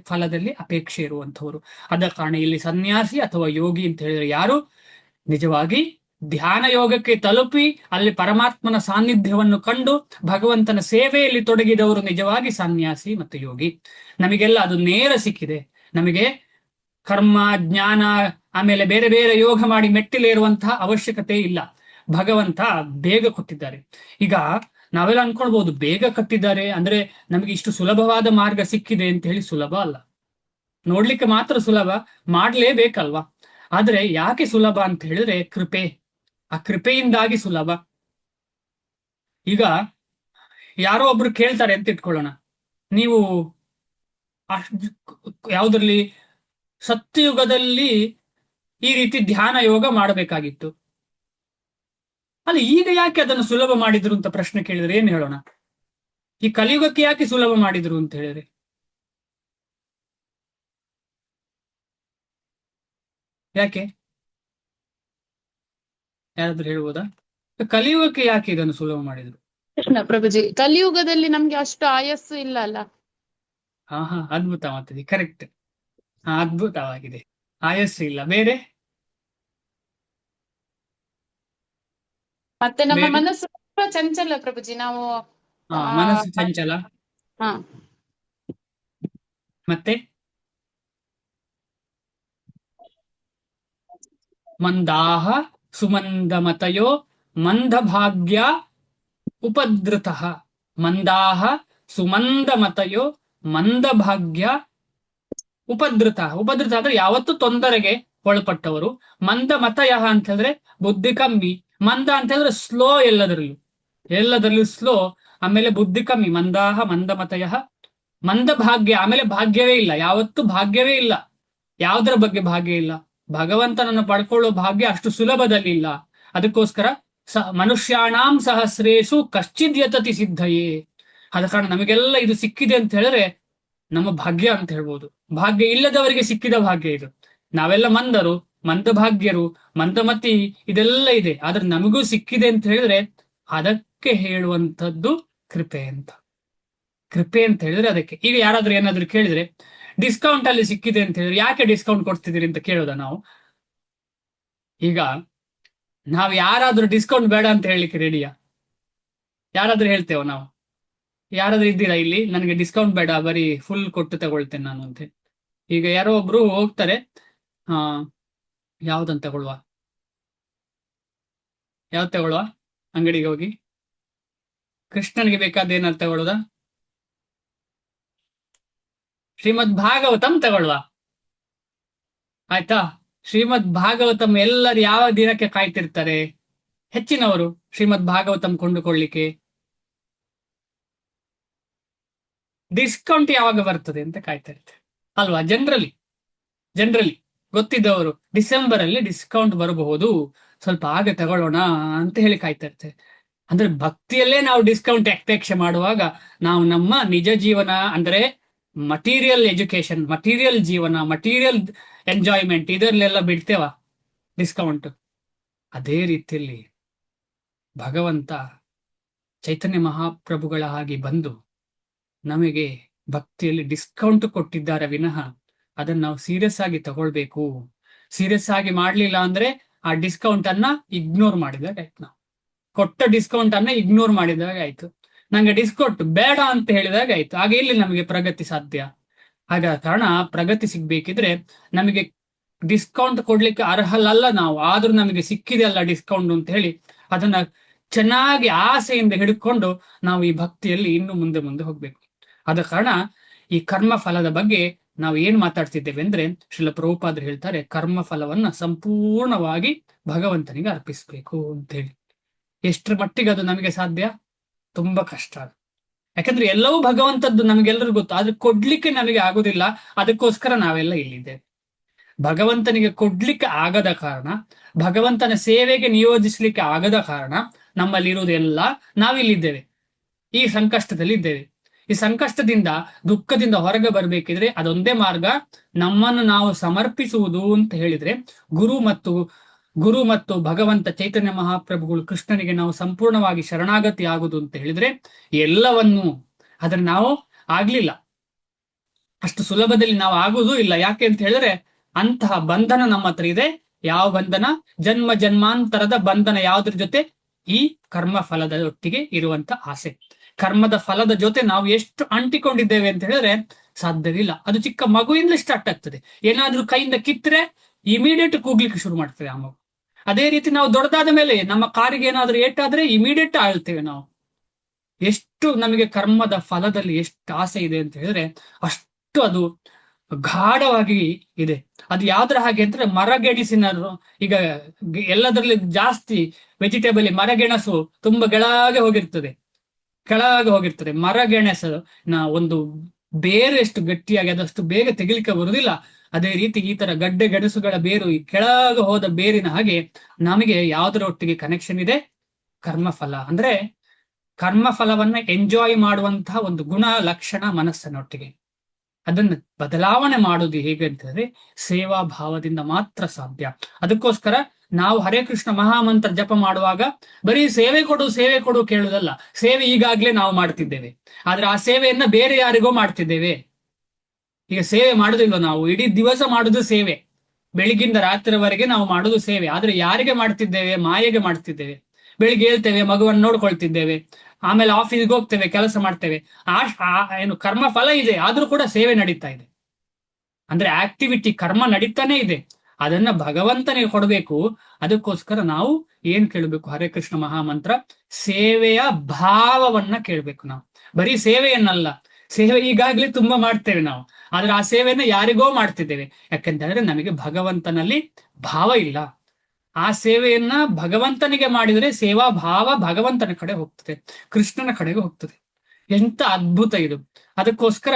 ಫಲದಲ್ಲಿ ಅಪೇಕ್ಷೆ ಇರುವಂತವರು. ಆದ ಕಾರಣ ಇಲ್ಲಿ ಸನ್ಯಾಸಿ ಅಥವಾ ಯೋಗಿ ಅಂತ ಹೇಳಿದ್ರೆ ಯಾರು ನಿಜವಾಗಿ ಧ್ಯಾನ ಯೋಗಕ್ಕೆ ತಲುಪಿ ಅಲ್ಲಿ ಪರಮಾತ್ಮನ ಸಾನ್ನಿಧ್ಯವನ್ನು ಕಂಡು ಭಗವಂತನ ಸೇವೆಯಲ್ಲಿ ತೊಡಗಿದವರು ನಿಜವಾಗಿ ಸನ್ಯಾಸಿ ಮತ್ತು ಯೋಗಿ. ನಮಗೆಲ್ಲ ಅದು ನೇರ ಸಿಕ್ಕಿದೆ. ನಮಗೆ ಕರ್ಮ ಜ್ಞಾನ ಆಮೇಲೆ ಬೇರೆ ಬೇರೆ ಯೋಗ ಮಾಡಿ ಮೆಟ್ಟಿಲೇರುವಂತಹ ಅವಶ್ಯಕತೆ ಇಲ್ಲ. ಭಗವಂತ ಬೇಗ ಕೊಟ್ಟಿದ್ದಾರೆ. ಈಗ ನಾವೆಲ್ಲ ಅನ್ಕೊಳ್ಬಹುದು ಬೇಗ ಕಟ್ಟಿದ್ದಾರೆ ಅಂದ್ರೆ ನಮಗೆ ಇಷ್ಟು ಸುಲಭವಾದ ಮಾರ್ಗ ಸಿಕ್ಕಿದೆ ಅಂತ ಹೇಳಿ. ಸುಲಭ ಅಲ್ಲ. ನೋಡ್ಲಿಕ್ಕೆ ಮಾತ್ರ ಸುಲಭ, ಮಾಡ್ಲೇಬೇಕಲ್ವಾ. ಆದ್ರೆ ಯಾಕೆ ಸುಲಭ ಅಂತ ಹೇಳಿದ್ರೆ ಕೃಪೆ. ಆ ಕೃಪೆಯಿಂದಾಗಿ ಸುಲಭ. ಈಗ ಯಾರೋ ಒಬ್ರು ಕೇಳ್ತಾರೆ ಅಂತ ಇಟ್ಕೊಳ್ಳೋಣ, ನೀವು ಯಾವುದ್ರಲ್ಲಿ ಸತ್ಯಯುಗದಲ್ಲಿ ಈ ರೀತಿ ಧ್ಯಾನ ಯೋಗ ಮಾಡಬೇಕಾಗಿತ್ತು, ಅಲ್ಲ ಈಗ ಯಾಕೆ ಅದನ್ನು ಸುಲಭ ಮಾಡಿದ್ರು ಅಂತ ಪ್ರಶ್ನೆ ಕೇಳಿದ್ರೆ ಏನ್ ಹೇಳೋಣ? ಈ ಕಲಿಯುಗಕ್ಕೆ ಯಾಕೆ ಸುಲಭ ಮಾಡಿದ್ರು ಅಂತ ಹೇಳಿದ್ರೆ ಯಾಕೆ? ಯಾರಾದ್ರೂ ಹೇಳ್ಬೋದಾ? ಕಲಿಯುಗಕ್ಕೆ ಯಾಕೆ ಇದನ್ನು ಸುಲಭ ಮಾಡಿದ್ರು? ಕೃಷ್ಣ ಪ್ರಭುಜಿ, ಕಲಿಯುಗದಲ್ಲಿ ನಮ್ಗೆ ಅಷ್ಟು ಆಯಸ್ಸು ಇಲ್ಲ ಅಲ್ಲ. ಹಾ, ಅದ್ಭುತ ಮಾತದಿ, ಕರೆಕ್ಟ್. ಅದ್ಭುತವಾಗಿದೆ. ಆಯಸ್ಸು ಇಲ್ಲ. ಬೇರೆ ಮತ್ತೆ ನಮ್ಮ ಬೇರೆ? ಮನಸ್ಸು ತುಂಬಾ ಚಂಚಲ ಪ್ರಭುಜಿ. ನಾವು ಮನಸ್ಸು ಚಂಚಲ. ಹಾ ಮತ್ತೆ ಮಂದಾಹ ಸುಮಂದಮತಯೋ ಮಂದಭಾಗ್ಯ ಉಪದ್ರುತಃ. ಮಂದಾಹ ಸುಮಂದಮತಯೋ ಮಂದಭಾಗ್ಯ ಉಪದ್ರುತ. ಉಪದ್ರುತ ಅಂದ್ರೆ ಯಾವತ್ತು ತೊಂದರೆಗೆ ಒಳಪಟ್ಟವರು. ಮಂದ ಮತಯ ಅಂತ ಹೇಳಿದ್ರೆ ಬುದ್ಧಿ ಕಮ್ಮಿ. ಮಂದ ಅಂತ ಹೇಳಿದ್ರೆ ಸ್ಲೋ, ಎಲ್ಲದರಲ್ಲೂ ಸ್ಲೋ. ಆಮೇಲೆ ಬುದ್ಧಿ ಕಮ್ಮಿ. ಮಂದಾಹ ಮಂದಮತಯ ಮಂದ ಭಾಗ್ಯ. ಆಮೇಲೆ ಭಾಗ್ಯವೇ ಇಲ್ಲ, ಯಾವತ್ತು ಭಾಗ್ಯವೇ ಇಲ್ಲ. ಯಾವುದರ ಬಗ್ಗೆ ಭಾಗ್ಯ ಇಲ್ಲ? ಭಗವಂತನನ್ನು ಪಡ್ಕೊಳ್ಳೋ ಭಾಗ್ಯ ಅಷ್ಟು ಸುಲಭದಲ್ಲಿ ಇಲ್ಲ. ಅದಕ್ಕೋಸ್ಕರ ಮನುಷ್ಯಾಣಾಂ ಸಹಸ್ರೇಶು ಕಶ್ಚಿದ್ ಯತತಿ ಸಿದ್ಧಯೇ. ಆದ ಕಾರಣ ನಮಗೆಲ್ಲ ಇದು ಸಿಕ್ಕಿದೆ ಅಂತ ಹೇಳಿದ್ರೆ ನಮ್ಮ ಭಾಗ್ಯ ಅಂತ ಹೇಳ್ಬೋದು. ಭಾಗ್ಯ ಇಲ್ಲದವರಿಗೆ ಸಿಕ್ಕಿದ ಭಾಗ್ಯ ಇದು. ನಾವೆಲ್ಲ ಮಂದರು, ಮಂದಭಾಗ್ಯರು, ಮಂದಮತಿ, ಇದೆಲ್ಲ ಇದೆ. ಆದ್ರೆ ನಮಗೂ ಸಿಕ್ಕಿದೆ ಅಂತ ಹೇಳಿದ್ರೆ ಅದಕ್ಕೆ ಹೇಳುವಂಥದ್ದು ಕೃಪೆ ಅಂತ. ಕೃಪೆ ಅಂತ ಹೇಳಿದ್ರೆ ಅದಕ್ಕೆ. ಈಗ ಯಾರಾದ್ರೂ ಏನಾದ್ರು ಕೇಳಿದ್ರೆ ಡಿಸ್ಕೌಂಟ್ ಅಲ್ಲಿ ಸಿಕ್ಕಿದೆ ಅಂತ ಹೇಳಿದ್ರೆ ಯಾಕೆ ಡಿಸ್ಕೌಂಟ್ ಕೊಡ್ತಿದ್ದೀರಿ ಅಂತ ಕೇಳೋದ ನಾವು? ಈಗ ನಾವು ಯಾರಾದ್ರೂ ಡಿಸ್ಕೌಂಟ್ ಬೇಡ ಅಂತ ಹೇಳಲಿಕ್ಕೆ ರೆಡಿಯಾ? ಯಾರಾದ್ರೂ ಹೇಳ್ತೇವ ನಾವು? ಯಾರಾದ್ರೂ ಇದ್ದೀರಾ ಇಲ್ಲಿ ನನಗೆ ಡಿಸ್ಕೌಂಟ್ ಬೇಡ, ಬರೀ ಫುಲ್ ಕೊಟ್ಟು ತಗೊಳ್ತೇನೆ ನಾನು ಅಂತ? ಈಗ ಯಾರೋ ಒಬ್ರು ಹೋಗ್ತಾರೆ, ಯಾವ್ದಂತ ತಗೊಳ್ಳುವ, ಯಾವ್ದು ತಗೊಳ್ಳುವ ಅಂಗಡಿಗೆ ಹೋಗಿ? ಕೃಷ್ಣನಿಗೆ ಬೇಕಾದ ಏನಾದ್ರು ತಗೊಳ್ಳುದಾ? ಶ್ರೀಮದ್ ಭಾಗವತಂ ತಗೊಳ್ಳುವ. ಆಯ್ತಾ? ಶ್ರೀಮದ್ ಭಾಗವತಂ ಎಲ್ಲರೂ ಯಾವ ದಿನಕ್ಕೆ ಕಾಯ್ತಿರ್ತಾರೆ? ಹೆಚ್ಚಿನವರು ಶ್ರೀಮದ್ ಭಾಗವತಂ ಕೊಂಡುಕೊಳ್ಳಿಕ್ಕೆ ಡಿಸ್ಕೌಂಟ್ ಯಾವಾಗ ಬರ್ತದೆ ಅಂತ ಕಾಯ್ತಾ ಇರ್ತಾರೆ ಅಲ್ವಾ? ಜನರಲಿ ಗೊತ್ತಿದ್ದವರು ಡಿಸೆಂಬರ್ ಅಲ್ಲಿ ಡಿಸ್ಕೌಂಟ್ ಬರಬಹುದು, ಸ್ವಲ್ಪ ಆಗ ತಗೊಳ್ಳೋಣ ಅಂತ ಹೇಳಿ ಕಾಯ್ತಾ ಇರ್ತೇವೆ. ಅಂದ್ರೆ ಭಕ್ತಿಯಲ್ಲೇ ನಾವು ಡಿಸ್ಕೌಂಟ್ ಅಪೇಕ್ಷೆ ಮಾಡುವಾಗ ನಾವು ನಮ್ಮ ನಿಜ ಜೀವನ ಅಂದ್ರೆ ಮಟೀರಿಯಲ್ ಎಜುಕೇಶನ್, ಮಟೀರಿಯಲ್ ಜೀವನ, ಮಟೀರಿಯಲ್ ಎಂಜಾಯ್ಮೆಂಟ್ ಇದರಲ್ಲೆಲ್ಲ ಬಿಡ್ತೇವ ಡಿಸ್ಕೌಂಟ್. ಅದೇ ರೀತಿಯಲ್ಲಿ ಭಗವಂತ ಚೈತನ್ಯ ಮಹಾಪ್ರಭುಗಳ ಹಾಗೆ ಬಂದು ನಮಗೆ ಭಕ್ತಿಯಲ್ಲಿ ಡಿಸ್ಕೌಂಟ್ ಕೊಟ್ಟಿದ್ದಾರೆ ವಿನಃ ಅದನ್ನ ನಾವು ಸೀರಿಯಸ್ ಆಗಿ ತಗೊಳ್ಬೇಕು. ಸೀರಿಯಸ್ ಆಗಿ ಮಾಡ್ಲಿಲ್ಲ ಅಂದ್ರೆ ಆ ಡಿಸ್ಕೌಂಟ್ ಅನ್ನ ಇಗ್ನೋರ್ ಮಾಡಿದಾಗ ಆಯ್ತು. ನಾವು ಕೊಟ್ಟ ಡಿಸ್ಕೌಂಟ್ ಅನ್ನ ಇಗ್ನೋರ್ ಮಾಡಿದಾಗ ಆಯ್ತು. ನಂಗೆ ಡಿಸ್ಕೌಂಟ್ ಬೇಡ ಅಂತ ಹೇಳಿದಾಗ ಆಯ್ತು. ಆಗ ಇಲ್ಲಿ ನಮಗೆ ಪ್ರಗತಿ ಸಾಧ್ಯ. ಆಗ ಕಾರಣ ಪ್ರಗತಿ ಸಿಗ್ಬೇಕಿದ್ರೆ ನಮಗೆ ಡಿಸ್ಕೌಂಟ್ ಕೊಡ್ಲಿಕ್ಕೆ ಅರ್ಹಲಲ್ಲ ನಾವು, ಆದ್ರೂ ನಮಗೆ ಸಿಕ್ಕಿದೆ ಅಲ್ಲ ಡಿಸ್ಕೌಂಟ್ ಅಂತ ಹೇಳಿ ಅದನ್ನ ಚೆನ್ನಾಗಿ ಆಸೆಯಿಂದ ಹಿಡ್ಕೊಂಡು ನಾವು ಈ ಭಕ್ತಿಯಲ್ಲಿ ಇನ್ನು ಮುಂದೆ ಮುಂದೆ ಹೋಗ್ಬೇಕು. ಆದ ಕಾರಣ ಈ ಕರ್ಮ ಫಲದ ಬಗ್ಗೆ ನಾವು ಏನ್ ಮಾತಾಡ್ತಿದ್ದೇವೆ ಅಂದ್ರೆ ಶ್ರೀಲ ಪ್ರಭುಪಾದರು ಹೇಳ್ತಾರೆ, ಕರ್ಮ ಫಲವನ್ನ ಸಂಪೂರ್ಣವಾಗಿ ಭಗವಂತನಿಗೆ ಅರ್ಪಿಸ್ಬೇಕು ಅಂತ ಹೇಳಿ. ಎಷ್ಟರ ಮಟ್ಟಿಗೆ ಅದು ನಮಗೆ ಸಾಧ್ಯ? ತುಂಬಾ ಕಷ್ಟ. ಯಾಕಂದ್ರೆ ಎಲ್ಲವೂ ಭಗವಂತದ್ದು ನಮಗೆಲ್ಲರಿಗೂ ಗೊತ್ತು, ಆದ್ರೆ ಕೊಡ್ಲಿಕ್ಕೆ ನಮಗೆ ಆಗುದಿಲ್ಲ. ಅದಕ್ಕೋಸ್ಕರ ನಾವೆಲ್ಲ ಇಲ್ಲಿದ್ದೇವೆ. ಭಗವಂತನಿಗೆ ಕೊಡ್ಲಿಕ್ಕೆ ಆಗದ ಕಾರಣ, ಭಗವಂತನ ಸೇವೆಗೆ ನಿಯೋಜಿಸ್ಲಿಕ್ಕೆ ಆಗದ ಕಾರಣ ನಮ್ಮಲ್ಲಿರುವುದೆಲ್ಲ ನಾವಿಲ್ಲಿದ್ದೇವೆ, ಈ ಸಂಕಷ್ಟದಲ್ಲಿ ಇದ್ದೇವೆ. ಈ ಸಂಕಷ್ಟದಿಂದ ದುಃಖದಿಂದ ಹೊರಗೆ ಬರ್ಬೇಕಿದ್ರೆ ಅದೊಂದೇ ಮಾರ್ಗ, ನಮ್ಮನ್ನು ನಾವು ಸಮರ್ಪಿಸುವುದು ಅಂತ ಹೇಳಿದ್ರೆ ಗುರು ಮತ್ತು ಗುರು ಮತ್ತು ಭಗವಂತ ಚೈತನ್ಯ ಮಹಾಪ್ರಭುಗಳು ಕೃಷ್ಣನಿಗೆ ನಾವು ಸಂಪೂರ್ಣವಾಗಿ ಶರಣಾಗತಿ ಆಗುದು ಅಂತ ಹೇಳಿದ್ರೆ ಎಲ್ಲವನ್ನೂ ಆದ್ರೆ ನಾವು ಆಗ್ಲಿಲ್ಲ. ಅಷ್ಟು ಸುಲಭದಲ್ಲಿ ನಾವು ಆಗುವುದೂ ಇಲ್ಲ. ಯಾಕೆ ಅಂತ ಹೇಳಿದ್ರೆ ಅಂತಹ ಬಂಧನ ನಮ್ಮ ಹತ್ರ ಇದೆ. ಯಾವ ಬಂಧನ? ಜನ್ಮ ಜನ್ಮಾಂತರದ ಬಂಧನ. ಯಾವುದ್ರ ಜೊತೆ? ಈ ಕರ್ಮ ಫಲದ ಒಟ್ಟಿಗೆ ಇರುವಂತ ಆಸೆ. ಕರ್ಮದ ಫಲದ ಜೊತೆ ನಾವು ಎಷ್ಟು ಅಂಟಿಕೊಂಡಿದ್ದೇವೆ ಅಂತ ಹೇಳಿದ್ರೆ ಸಾಧ್ಯವಿಲ್ಲ. ಅದು ಚಿಕ್ಕ ಮಗುವಿಂದ ಸ್ಟಾರ್ಟ್ ಆಗ್ತದೆ. ಏನಾದ್ರೂ ಕೈಯಿಂದ ಕಿತ್ತರೆ ಇಮಿಡಿಯೇಟ್ ಕೂಗ್ಲಿಕ್ಕೆ ಶುರು ಮಾಡ್ತದೆ ಆ ಮಗು. ಅದೇ ರೀತಿ ನಾವು ದೊಡ್ಡದಾದ ಮೇಲೆ ನಮ್ಮ ಕಾರಿಗೆ ಏನಾದ್ರೂ ಏಟಾದ್ರೆ ಇಮಿಡಿಯೇಟ್ ಆಳ್ತೇವೆ ನಾವು. ಎಷ್ಟು ನಮಗೆ ಕರ್ಮದ ಫಲದಲ್ಲಿ ಎಷ್ಟು ಆಸೆ ಇದೆ ಅಂತ ಹೇಳಿದ್ರೆ ಅಷ್ಟು ಅದು ಗಾಢವಾಗಿ ಇದೆ. ಅದು ಯಾವ್ದ್ರ ಹಾಗೆ ಅಂದ್ರೆ ಮರಗೆಣಸಿನ, ಈಗ ಎಲ್ಲದರಲ್ಲಿ ಜಾಸ್ತಿ ವೆಜಿಟೇಬಲ್ ಮರಗೆಣಸು ತುಂಬಾ ಕೆಳಗೆ ಹೋಗಿರ್ತದೆ. ಮರಗೆಣಸು ಒಂದು ಬೇರು ಎಷ್ಟು ಗಟ್ಟಿಯಾಗಿ ಅದಷ್ಟು ಬೇಗ ತೆಗಿಲಿಕ್ಕೆ ಬರುವುದಿಲ್ಲ. ಅದೇ ರೀತಿ ಈ ತರ ಗಡ್ಡೆ ಗೆಣಸುಗಳ ಬೇರು ಈ ಕೆಳಗೆ ಹೋದ ಬೇರಿನ ಹಾಗೆ ನಮಗೆ ಯಾವುದರ ಒಟ್ಟಿಗೆ ಕನೆಕ್ಷನ್ ಇದೆ? ಕರ್ಮಫಲ. ಅಂದ್ರೆ ಕರ್ಮಫಲವನ್ನ ಎಂಜಾಯ್ ಮಾಡುವಂತಹ ಒಂದು ಗುಣ ಲಕ್ಷಣ ಮನಸ್ಸಿನೊಟ್ಟಿಗೆ. ಅದನ್ನು ಬದಲಾವಣೆ ಮಾಡೋದು ಹೇಗೆ ಅಂತಂದ್ರೆ ಸೇವಾ ಭಾವದಿಂದ ಮಾತ್ರ ಸಾಧ್ಯ. ಅದಕ್ಕೋಸ್ಕರ ನಾವು ಹರೇ ಕೃಷ್ಣ ಮಹಾಮಂತ್ರ ಜಪ ಮಾಡುವಾಗ ಬರೀ ಸೇವೆ ಕೊಡು ಕೇಳುವುದಲ್ಲ. ಸೇವೆ ಈಗಾಗ್ಲೇ ನಾವು ಮಾಡ್ತಿದ್ದೇವೆ, ಆದ್ರೆ ಆ ಸೇವೆಯನ್ನ ಬೇರೆ ಯಾರಿಗೋ ಮಾಡ್ತಿದ್ದೇವೆ. ಈಗ ಸೇವೆ ಮಾಡುದಿಲ್ವ ನಾವು? ಇಡೀ ದಿವಸ ಮಾಡುದು ಸೇವೆ, ಬೆಳಿಗ್ಗಿಂದ ರಾತ್ರಿವರೆಗೆ ನಾವು ಮಾಡುದು ಸೇವೆ. ಆದ್ರೆ ಯಾರಿಗೆ ಮಾಡ್ತಿದ್ದೇವೆ? ಮಾಯೆಗೆ ಮಾಡ್ತಿದ್ದೇವೆ. ಬೆಳಿಗ್ಗೆ ಹೇಳ್ತೇವೆ, ಮಗುವನ್ನು ನೋಡ್ಕೊಳ್ತಿದ್ದೇವೆ, ಆಮೇಲೆ ಆಫೀಸ್ಗೆ ಹೋಗ್ತೇವೆ, ಕೆಲಸ ಮಾಡ್ತೇವೆ. ಏನು ಕರ್ಮ ಫಲ ಇದೆ, ಆದ್ರೂ ಕೂಡ ಸೇವೆ ನಡೀತಾ ಇದೆ. ಅಂದ್ರೆ ಆಕ್ಟಿವಿಟಿ ಕರ್ಮ ನಡೀತಾನೆ ಇದೆ, ಅದನ್ನ ಭಗವಂತನಿಗೆ ಕೊಡಬೇಕು. ಅದಕ್ಕೋಸ್ಕರ ನಾವು ಏನ್ ಕೇಳಬೇಕು? ಹರೇ ಕೃಷ್ಣ ಮಹಾಮಂತ್ರ ಸೇವೆಯ ಭಾವವನ್ನ ಕೇಳ್ಬೇಕು ನಾವು. ಬರೀ ಸೇವೆಯನ್ನಲ್ಲ, ಸೇವೆ ಈಗಾಗ್ಲೇ ತುಂಬಾ ಮಾಡ್ತೇವೆ ನಾವು, ಆದ್ರೆ ಆ ಸೇವೆಯನ್ನ ಯಾರಿಗೋ ಮಾಡ್ತಿದ್ದೇವೆ. ಯಾಕೆಂತಂದ್ರೆ ನಮಗೆ ಭಗವಂತನಲ್ಲಿ ಭಾವ ಇಲ್ಲ. ಆ ಸೇವೆಯನ್ನ ಭಗವಂತನಿಗೆ ಮಾಡಿದರೆ ಸೇವಾ ಭಾವ ಭಗವಂತನ ಕಡೆ ಹೋಗ್ತದೆ, ಕೃಷ್ಣನ ಕಡೆಗೆ ಹೋಗ್ತದೆ. ಎಂತ ಅದ್ಭುತ ಇದು! ಅದಕ್ಕೋಸ್ಕರ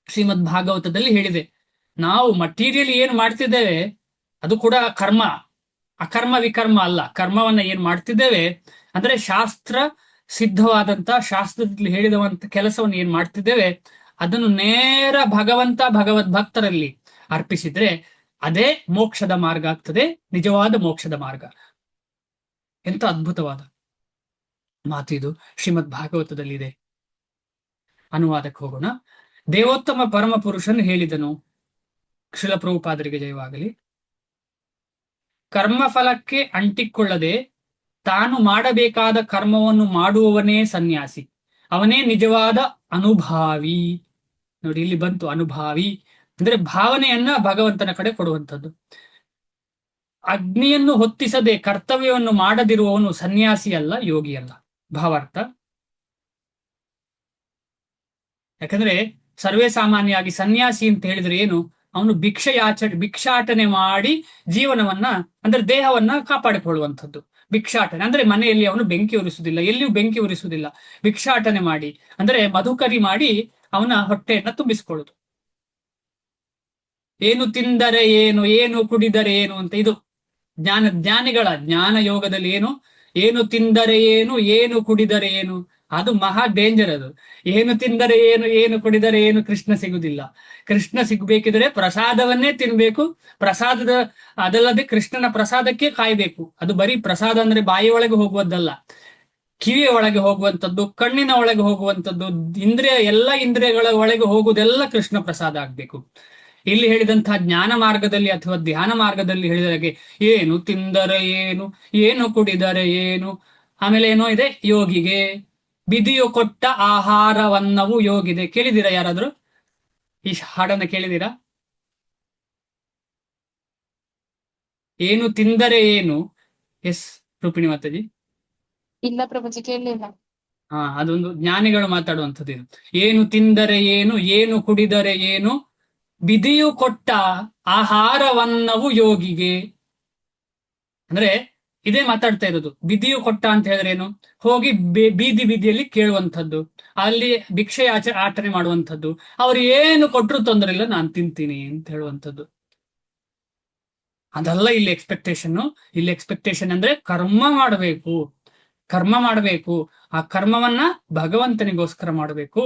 ಶ್ರೀಮದ್ ಭಾಗವತದಲ್ಲಿ ಹೇಳಿದೆ, ನಾವು ಮಟೀರಿಯಲ್ ಏನು ಮಾಡ್ತಿದ್ದೇವೆ ಅದು ಕೂಡ ಕರ್ಮ, ಅಕರ್ಮ ವಿಕರ್ಮ ಅಲ್ಲ. ಕರ್ಮವನ್ನ ಏನ್ ಮಾಡ್ತಿದ್ದೇವೆ ಅಂದ್ರೆ ಶಾಸ್ತ್ರ ಸಿದ್ಧವಾದಂತ, ಶಾಸ್ತ್ರದಲ್ಲಿ ಹೇಳಿದವಂತ ಕೆಲಸವನ್ನು ಏನ್ ಮಾಡ್ತಿದ್ದೇವೆ ಅದನ್ನು ನೇರ ಭಗವದ್ ಭಕ್ತರಲ್ಲಿ ಅರ್ಪಿಸಿದ್ರೆ ಅದೇ ಮೋಕ್ಷದ ಮಾರ್ಗ ಆಗ್ತದೆ, ನಿಜವಾದ ಮೋಕ್ಷದ ಮಾರ್ಗ. ಎಂತ ಅದ್ಭುತವಾದ ಮಾತು ಇದು, ಶ್ರೀಮದ್ ಭಾಗವತದಲ್ಲಿದೆ. ಅನುವಾದಕ್ಕೆ ಹೋಗೋಣ. ದೇವೋತ್ತಮ ಪರಮ ಪುರುಷನು ಹೇಳಿದನು, ಶ್ರೀಲ ಪ್ರಭುಪಾದರಿಗೆ ಜಯವಾಗಲಿ, ಕರ್ಮಫಲಕ್ಕೆ ಅಂಟಿಕೊಳ್ಳದೆ ತಾನು ಮಾಡಬೇಕಾದ ಕರ್ಮವನ್ನು ಮಾಡುವವನೇ ಸನ್ಯಾಸಿ, ಅವನೇ ನಿಜವಾದ ಅನುಭಾವಿ. ನೋಡಿ, ಇಲ್ಲಿ ಬಂತು ಅನುಭಾವಿ ಅಂದ್ರೆ ಭಾವನೆಯನ್ನ ಭಗವಂತನ ಕಡೆ ಕೊಡುವಂಥದ್ದು. ಅಗ್ನಿಯನ್ನು ಹೊತ್ತಿಸದೆ ಕರ್ತವ್ಯವನ್ನು ಮಾಡದಿರುವವನು ಸನ್ಯಾಸಿ ಅಲ್ಲ, ಯೋಗಿ ಅಲ್ಲ. ಭಾವಾರ್ಥ, ಯಾಕಂದ್ರೆ ಸರ್ವೇ ಸಾಮಾನ್ಯವಾಗಿ ಸನ್ಯಾಸಿ ಅಂತ ಹೇಳಿದ್ರೆ ಏನು? ಅವನು ಭಿಕ್ಷಾಟನೆ ಮಾಡಿ ಜೀವನವನ್ನ ಅಂದ್ರೆ ದೇಹವನ್ನ ಕಾಪಾಡಿಕೊಳ್ಳುವಂಥದ್ದು. ಭಿಕ್ಷಾಟನೆ ಅಂದ್ರೆ ಮನೆಯಲ್ಲಿ ಅವನು ಬೆಂಕಿ ಉರಿಸುವುದಿಲ್ಲ, ಎಲ್ಲಿಯೂ ಬೆಂಕಿ ಉರಿಸುವುದಿಲ್ಲ. ಭಿಕ್ಷಾಟನೆ ಮಾಡಿ ಅಂದ್ರೆ ಮಧುಕರಿ ಮಾಡಿ ಅವನ ಹೊಟ್ಟೆಯನ್ನ ತುಂಬಿಸಿಕೊಳ್ಳುದು. ಏನು ತಿಂದರೆ ಏನು, ಏನು ಕುಡಿದರೆ ಏನು ಅಂತ. ಇದು ಜ್ಞಾನಿಗಳ ಜ್ಞಾನ ಯೋಗದಲ್ಲಿ ಏನು ತಿಂದರೆ ಏನು, ಏನು ಕುಡಿದರೆ ಏನು, ಅದು ಮಹಾ ಡೇಂಜರ್. ಅದು ಏನು ತಿಂದರೆ ಏನು, ಏನು ಕುಡಿದರೆ ಏನು, ಕೃಷ್ಣ ಸಿಗುದಿಲ್ಲ. ಕೃಷ್ಣ ಸಿಗ್ಬೇಕಿದ್ರೆ ಪ್ರಸಾದವನ್ನೇ ತಿನ್ಬೇಕು. ಅದಲ್ಲದೆ ಕೃಷ್ಣನ ಪ್ರಸಾದಕ್ಕೆ ಕಾಯ್ಬೇಕು. ಅದು ಬರೀ ಪ್ರಸಾದ ಅಂದ್ರೆ ಬಾಯಿ ಒಳಗೆ ಹೋಗುವುದಲ್ಲ, ಕಿವಿಯ ಒಳಗೆ ಹೋಗುವಂಥದ್ದು, ಕಣ್ಣಿನ ಒಳಗೆ ಹೋಗುವಂಥದ್ದು, ಎಲ್ಲ ಇಂದ್ರಿಯಗಳ ಒಳಗೆ ಹೋಗುವುದೆಲ್ಲ ಕೃಷ್ಣ ಪ್ರಸಾದ ಆಗ್ಬೇಕು. ಇಲ್ಲಿ ಹೇಳಿದಂತಹ ಜ್ಞಾನ ಮಾರ್ಗದಲ್ಲಿ ಅಥವಾ ಧ್ಯಾನ ಮಾರ್ಗದಲ್ಲಿ ಹೇಳಿದಾಗೆ ಏನು ತಿಂದರೆ ಏನು, ಏನು ಕುಡಿದರೆ ಏನು, ಆಮೇಲೆ ಏನೋ ಇದೆ, ಯೋಗಿಗೆ ಬಿದಿಯು ಕೊಟ್ಟ ಆಹಾರವನ್ನವು ಯೋಗಿದೆ. ಕೇಳಿದ್ದೀರಾ ಯಾರಾದ್ರೂ ಈ ಹಾಡನ್ನ? ಕೇಳಿದ್ದೀರಾ? ಏನು ತಿಂದರೆ ಏನು. ಎಸ್ ರೂಪಿಣಿ ಮಾತಾಜಿ? ಇಲ್ಲ ಪ್ರಭುಜಿ, ಕೇಳಲಿಲ್ಲ. ಅದೊಂದು ಜ್ಞಾನಿಗಳು ಮಾತಾಡುವಂಥದ್ದು ಇದು. ಏನು ತಿಂದರೆ ಏನು, ಏನು ಕುಡಿದರೆ ಏನು, ಬಿದಿಯು ಕೊಟ್ಟ ಆಹಾರವನ್ನವು ಯೋಗಿಗೆ. ಅಂದ್ರೆ ಇದೇ ಮಾತಾಡ್ತಾ ಇರೋದು. ಬಿದಿಯು ಕೊಟ್ಟ ಅಂತ ಹೇಳಿದ್ರೆ ಏನು? ಹೋಗಿ ಬೀದಿಯಲ್ಲಿ ಕೇಳುವಂಥದ್ದು, ಅಲ್ಲಿ ಭಿಕ್ಷೆ ಆಚರಣೆ ಮಾಡುವಂಥದ್ದು. ಅವ್ರು ಏನು ಕೊಟ್ಟರು ತೊಂದರೆ ಇಲ್ಲ, ನಾನು ತಿಂತೀನಿ ಅಂತ ಹೇಳುವಂಥದ್ದು. ಅದಲ್ಲ ಇಲ್ಲಿ ಎಕ್ಸ್ಪೆಕ್ಟೇಷನ್. ಇಲ್ಲಿ ಎಕ್ಸ್ಪೆಕ್ಟೇಷನ್ ಅಂದ್ರೆ ಕರ್ಮ ಮಾಡಬೇಕು. ಆ ಕರ್ಮವನ್ನ ಭಗವಂತನಿಗೋಸ್ಕರ ಮಾಡಬೇಕು.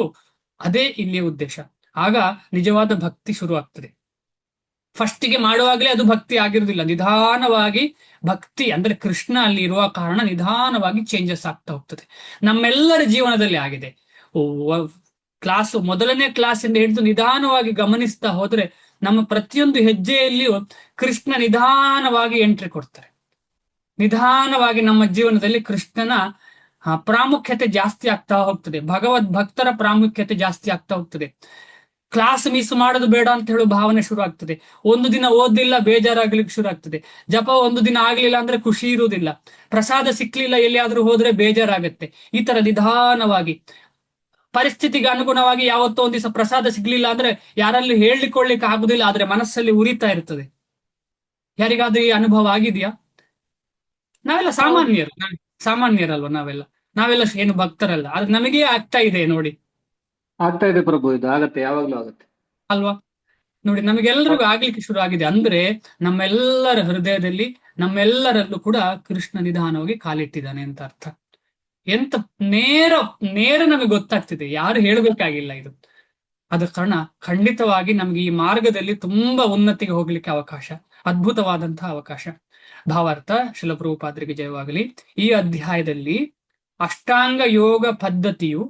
ಅದೇ ಇಲ್ಲಿಯ ಉದ್ದೇಶ. ಆಗ ನಿಜವಾದ ಭಕ್ತಿ ಶುರು ಆಗ್ತದೆ. ಫಸ್ಟಿಗೆ ಮಾಡುವಾಗಲೇ ಅದು ಭಕ್ತಿ ಆಗಿರುವುದಿಲ್ಲ. ನಿಧಾನವಾಗಿ ಭಕ್ತಿ ಅಂದ್ರೆ ಕೃಷ್ಣ ಅಲ್ಲಿ ಇರುವ ಕಾರಣ ನಿಧಾನವಾಗಿ ಚೇಂಜಸ್ ಆಗ್ತಾ ಹೋಗ್ತದೆ. ನಮ್ಮೆಲ್ಲರ ಜೀವನದಲ್ಲಿ ಆಗಿದೆ. ಮೊದಲನೇ ಕ್ಲಾಸಿಂದ ಹಿಡಿದು ನಿಧಾನವಾಗಿ ಗಮನಿಸ್ತಾ ಹೋದ್ರೆ ನಮ್ಮ ಪ್ರತಿಯೊಂದು ಹೆಜ್ಜೆಯಲ್ಲಿಯೂ ಕೃಷ್ಣ ನಿಧಾನವಾಗಿ ಎಂಟ್ರಿ ಕೊಡ್ತಾರೆ. ನಿಧಾನವಾಗಿ ನಮ್ಮ ಜೀವನದಲ್ಲಿ ಕೃಷ್ಣನ ಪ್ರಾಮುಖ್ಯತೆ ಜಾಸ್ತಿ ಆಗ್ತಾ ಹೋಗ್ತದೆ. ಭಗವದ್ ಭಕ್ತರ ಪ್ರಾಮುಖ್ಯತೆ ಜಾಸ್ತಿ ಆಗ್ತಾ ಹೋಗ್ತದೆ. ಕ್ಲಾಸ್ ಮಿಸ್ ಮಾಡೋದು ಬೇಡ ಅಂತ ಹೇಳೋ ಭಾವನೆ ಶುರು ಆಗ್ತದೆ. ಒಂದು ದಿನ ಓದಿಲ್ಲ ಬೇಜಾರಾಗ್ಲಿಕ್ಕೆ ಶುರು ಆಗ್ತದೆ. ಜಪ ಒಂದು ದಿನ ಆಗ್ಲಿಲ್ಲ ಅಂದ್ರೆ ಖುಷಿ ಇರುವುದಿಲ್ಲ. ಪ್ರಸಾದ ಸಿಕ್ಲಿಲ್ಲ ಎಲ್ಲಿಯಾದ್ರೂ ಹೋದ್ರೆ ಬೇಜಾರಾಗತ್ತೆ. ಈ ತರ ನಿಧಾನವಾಗಿ ಪರಿಸ್ಥಿತಿಗೆ ಅನುಗುಣವಾಗಿ ಯಾವತ್ತೋ ಒಂದ್ ದಿವಸ ಪ್ರಸಾದ ಸಿಗ್ಲಿಲ್ಲ ಅಂದ್ರೆ ಯಾರಲ್ಲಿ ಹೇಳಿಕೊಳ್ಳಿಕ್ಕೆ ಆಗುದಿಲ್ಲ, ಆದ್ರೆ ಮನಸ್ಸಲ್ಲಿ ಉರಿತಾ ಇರ್ತದೆ. ಯಾರಿಗಾದ್ರೂ ಈ ಅನುಭವ ಆಗಿದೆಯಾ? ನಾವೆಲ್ಲ ಸಾಮಾನ್ಯರಲ್ವ ನಾವೆಲ್ಲ ಏನು ಭಕ್ತರಲ್ಲ, ಆದ್ರೆ ನಮಗೆ ಆಗ್ತಾ ಇದೆ ನೋಡಿ. ಆಗ್ತಾ ಇದೆ ಪ್ರಭು, ಇದು ಆಗತ್ತೆ, ಯಾವಾಗ್ಲೂ ಆಗತ್ತೆ ಅಲ್ವಾ? ನೋಡಿ, ನಮಗೆಲ್ಲರಿಗೂ ಆಗ್ಲಿಕ್ಕೆ ಶುರು ಆಗಿದೆ ಅಂದ್ರೆ ನಮ್ಮೆಲ್ಲರ ಹೃದಯದಲ್ಲಿ ನಮ್ಮೆಲ್ಲರಲ್ಲೂ ಕೂಡ ಕೃಷ್ಣ ನಿಧಾನವಾಗಿ ಕಾಲಿಟ್ಟಿದ್ದಾನೆ ಅಂತ ಅರ್ಥ. ಎಂತ ನೇರ ನಮಗೆ ಗೊತ್ತಾಗ್ತಿದೆ, ಯಾರು ಹೇಳ್ಬೇಕಾಗಿಲ್ಲ ಇದು. ಆದ ಕಾರಣ ಖಂಡಿತವಾಗಿ ನಮ್ಗೆ ಈ ಮಾರ್ಗದಲ್ಲಿ ತುಂಬಾ ಉನ್ನತಿಗೆ ಹೋಗ್ಲಿಕ್ಕೆ ಅವಕಾಶ, ಅದ್ಭುತವಾದಂತಹ ಅವಕಾಶ. ಭಾವಾರ್ಥ ಶ್ರೀಲ ಪ್ರಭುಪಾದರಿಗೆ ಜಯವಾಗಲಿ. ಈ ಅಧ್ಯಾಯದಲ್ಲಿ ಅಷ್ಟಾಂಗ ಯೋಗ ಪದ್ಧತಿಯು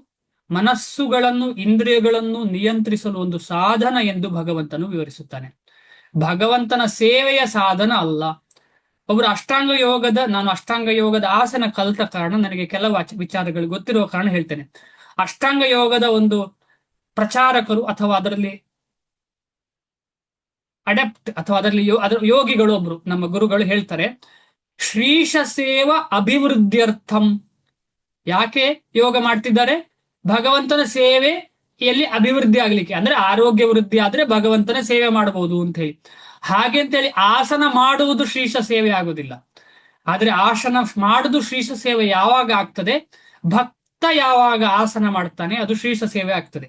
ಮನಸ್ಸುಗಳನ್ನು ಇಂದ್ರಿಯಗಳನ್ನು ನಿಯಂತ್ರಿಸಲು ಒಂದು ಸಾಧನ ಎಂದು ಭಗವಂತನು ವಿವರಿಸುತ್ತಾನೆ. ಭಗವಂತನ ಸೇವೆಯ ಸಾಧನ ಅಲ್ಲ. ಒಬ್ಬರು ನಾನು ಅಷ್ಟಾಂಗ ಯೋಗದ ಆಸನ ಕಲಿತ ಕಾರಣ ನನಗೆ ಕೆಲವು ವಿಚಾರಗಳು ಗೊತ್ತಿರುವ ಕಾರಣ ಹೇಳ್ತೇನೆ. ಅಷ್ಟಾಂಗ ಯೋಗದ ಒಂದು ಪ್ರಚಾರಕರು ಅಥವಾ ಅದರಲ್ಲಿ ಅಡೆಪ್ಟ್ ಅಥವಾ ಅದರಲ್ಲಿ ಯೋಗಿಗಳು ಒಬ್ರು ನಮ್ಮ ಗುರುಗಳು ಹೇಳ್ತಾರೆ, ಶ್ರೀಶ ಸೇವ ಅಭಿವೃದ್ಧ್ಯರ್ಥಂ. ಯಾಕೆ ಯೋಗ ಮಾಡ್ತಿದ್ದಾರೆ? ಭಗವಂತನ ಸೇವೆಯಲ್ಲಿ ಅಭಿವೃದ್ಧಿ ಆಗ್ಲಿಕ್ಕೆ, ಅಂದ್ರೆ ಆರೋಗ್ಯ ವೃದ್ಧಿ ಆದ್ರೆ ಭಗವಂತನ ಸೇವೆ ಮಾಡಬಹುದು ಅಂತ ಹೇಳಿ. ಹಾಗೆ ಅಂತೇಳಿ ಆಸನ ಮಾಡುವುದು ಶ್ರೀಶ ಸೇವೆ ಆಗುದಿಲ್ಲ. ಆದ್ರೆ ಆಸನ ಮಾಡುದು ಶ್ರೀಶ ಸೇವೆ ಯಾವಾಗ ಆಗ್ತದೆ? ಭಕ್ತ ಯಾವಾಗ ಆಸನ ಮಾಡ್ತಾನೆ ಅದು ಶ್ರೀಶ ಸೇವೆ ಆಗ್ತದೆ.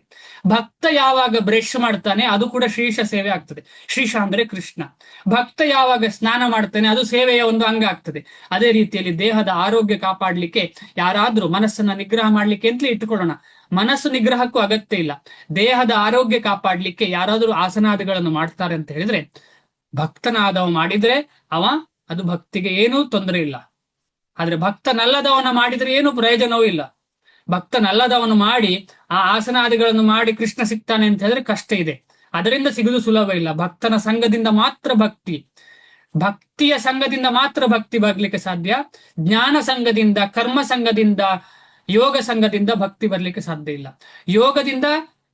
ಭಕ್ತ ಯಾವಾಗ ಬ್ರಷ್ ಮಾಡ್ತಾನೆ ಅದು ಕೂಡ ಶ್ರೀಶ ಸೇವೆ ಆಗ್ತದೆ. ಶ್ರೀಶ ಅಂದ್ರೆ ಕೃಷ್ಣ. ಭಕ್ತ ಯಾವಾಗ ಸ್ನಾನ ಮಾಡ್ತಾನೆ ಅದು ಸೇವೆಯ ಒಂದು ಅಂಗ ಆಗ್ತದೆ. ಅದೇ ರೀತಿಯಲ್ಲಿ ದೇಹದ ಆರೋಗ್ಯ ಕಾಪಾಡ್ಲಿಕ್ಕೆ ಯಾರಾದ್ರೂ ಮನಸ್ಸನ್ನ ನಿಗ್ರಹ ಮಾಡ್ಲಿಕ್ಕೆ ಅಂತಲೇ ಇಟ್ಟುಕೊಳ್ಳೋಣ, ಮನಸ್ಸು ನಿಗ್ರಹಕ್ಕೂ ಅಗತ್ಯ ಇಲ್ಲ. ದೇಹದ ಆರೋಗ್ಯ ಕಾಪಾಡ್ಲಿಕ್ಕೆ ಯಾರಾದ್ರೂ ಆಸನಾದಿಗಳನ್ನು ಮಾಡ್ತಾರೆ ಅಂತ ಹೇಳಿದ್ರೆ, ಭಕ್ತನಾದವ ಮಾಡಿದ್ರೆ ಅದು ಭಕ್ತಿಗೆ ಏನೂ ತೊಂದರೆ ಇಲ್ಲ. ಆದ್ರೆ ಭಕ್ತನಲ್ಲದವನ ಮಾಡಿದ್ರೆ ಏನು ಪ್ರಯೋಜನವೂ ಇಲ್ಲ. ಭಕ್ತನಲ್ಲದವನು ಮಾಡಿ ಆ ಆಸನಾದಿಗಳನ್ನು ಮಾಡಿ ಕೃಷ್ಣ ಸಿಗ್ತಾನೆ ಅಂತ ಹೇಳಿದ್ರೆ ಕಷ್ಟ ಇದೆ, ಅದರಿಂದ ಸಿಗುದು ಸುಲಭ ಇಲ್ಲ. ಭಕ್ತನ ಸಂಘದಿಂದ ಮಾತ್ರ ಭಕ್ತಿಯ ಸಂಘದಿಂದ ಮಾತ್ರ ಭಕ್ತಿ ಬರ್ಲಿಕ್ಕೆ ಸಾಧ್ಯ. ಜ್ಞಾನ ಸಂಘದಿಂದ, ಕರ್ಮ ಸಂಘದಿಂದ, ಯೋಗ ಸಂಘದಿಂದ ಭಕ್ತಿ ಬರ್ಲಿಕ್ಕೆ ಸಾಧ್ಯ ಇಲ್ಲ. ಯೋಗದಿಂದ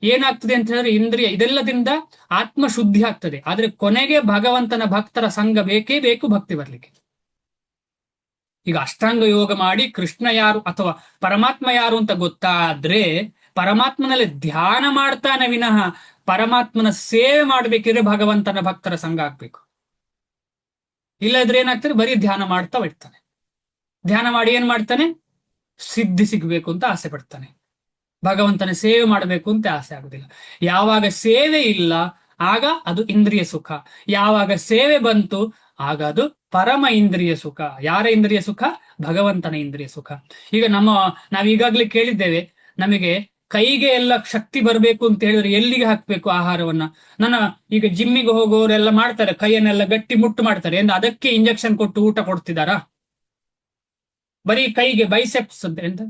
ಏನಾಗ್ತದೆ ಅಂತ ಹೇಳಿದ್ರೆ ಇಂದ್ರಿಯ ಇದೆಲ್ಲದಿಂದ ಆತ್ಮ ಶುದ್ಧಿ ಆಗ್ತದೆ. ಆದ್ರೆ ಕೊನೆಗೆ ಭಗವಂತನ ಭಕ್ತರ ಸಂಘ ಬೇಕೇ ಬೇಕು ಭಕ್ತಿ ಬರ್ಲಿಕ್ಕೆ. ಈಗ ಅಷ್ಟಾಂಗ ಯೋಗ ಮಾಡಿ ಕೃಷ್ಣ ಯಾರು ಅಥವಾ ಪರಮಾತ್ಮ ಯಾರು ಅಂತ ಗೊತ್ತಾದ್ರೆ ಪರಮಾತ್ಮನಲ್ಲಿ ಧ್ಯಾನ ಮಾಡ್ತಾನೆ ವಿನಃ ಪರಮಾತ್ಮನ ಸೇವೆ ಮಾಡ್ಬೇಕಿದ್ರೆ ಭಗವಂತನ ಭಕ್ತರ ಸಂಘ ಆಗ್ಬೇಕು. ಇಲ್ಲದ್ರೆ ಏನಾಗ್ತದೆ? ಬರೀ ಧ್ಯಾನ ಮಾಡ್ತಾ ಇರ್ತಾನೆ. ಧ್ಯಾನ ಮಾಡಿ ಏನ್ ಮಾಡ್ತಾನೆ? ಸಿದ್ಧಿ ಸಿಗ್ಬೇಕು ಅಂತ ಆಸೆ ಪಡ್ತಾನೆ, ಭಗವಂತನ ಸೇವೆ ಮಾಡಬೇಕು ಅಂತ ಆಸೆ ಆಗುದಿಲ್ಲ. ಯಾವಾಗ ಸೇವೆ ಇಲ್ಲ ಆಗ ಅದು ಇಂದ್ರಿಯ ಸುಖ, ಯಾವಾಗ ಸೇವೆ ಬಂತು ಆಗ ಅದು ಪರಮ ಇಂದ್ರಿಯ ಸುಖ. ಯಾರ ಇಂದ್ರಿಯ ಸುಖ? ಭಗವಂತನ ಇಂದ್ರಿಯ ಸುಖ. ಈಗ ನಾವೀಗಾಗ್ಲೇ ಕೇಳಿದ್ದೇವೆ, ನಮಗೆ ಕೈಗೆ ಎಲ್ಲ ಶಕ್ತಿ ಬರಬೇಕು ಅಂತ ಹೇಳಿದ್ರೆ ಎಲ್ಲಿಗೆ ಹಾಕ್ಬೇಕು ಆಹಾರವನ್ನ? ಈಗ ಜಿಮ್ಮಿಗೆ ಹೋಗೋರೆಲ್ಲ ಮಾಡ್ತಾರೆ, ಕೈಯನ್ನೆಲ್ಲ ಗಟ್ಟಿ ಮುಟ್ಟು ಮಾಡ್ತಾರೆ. ಅದಕ್ಕೆ ಇಂಜೆಕ್ಷನ್ ಕೊಟ್ಟು ಊಟ ಕೊಡ್ತಿದಾರಾ? ಬರೀ ಕೈಗೆ ಬೈಸೆಪ್ಸ್ ಅಂತ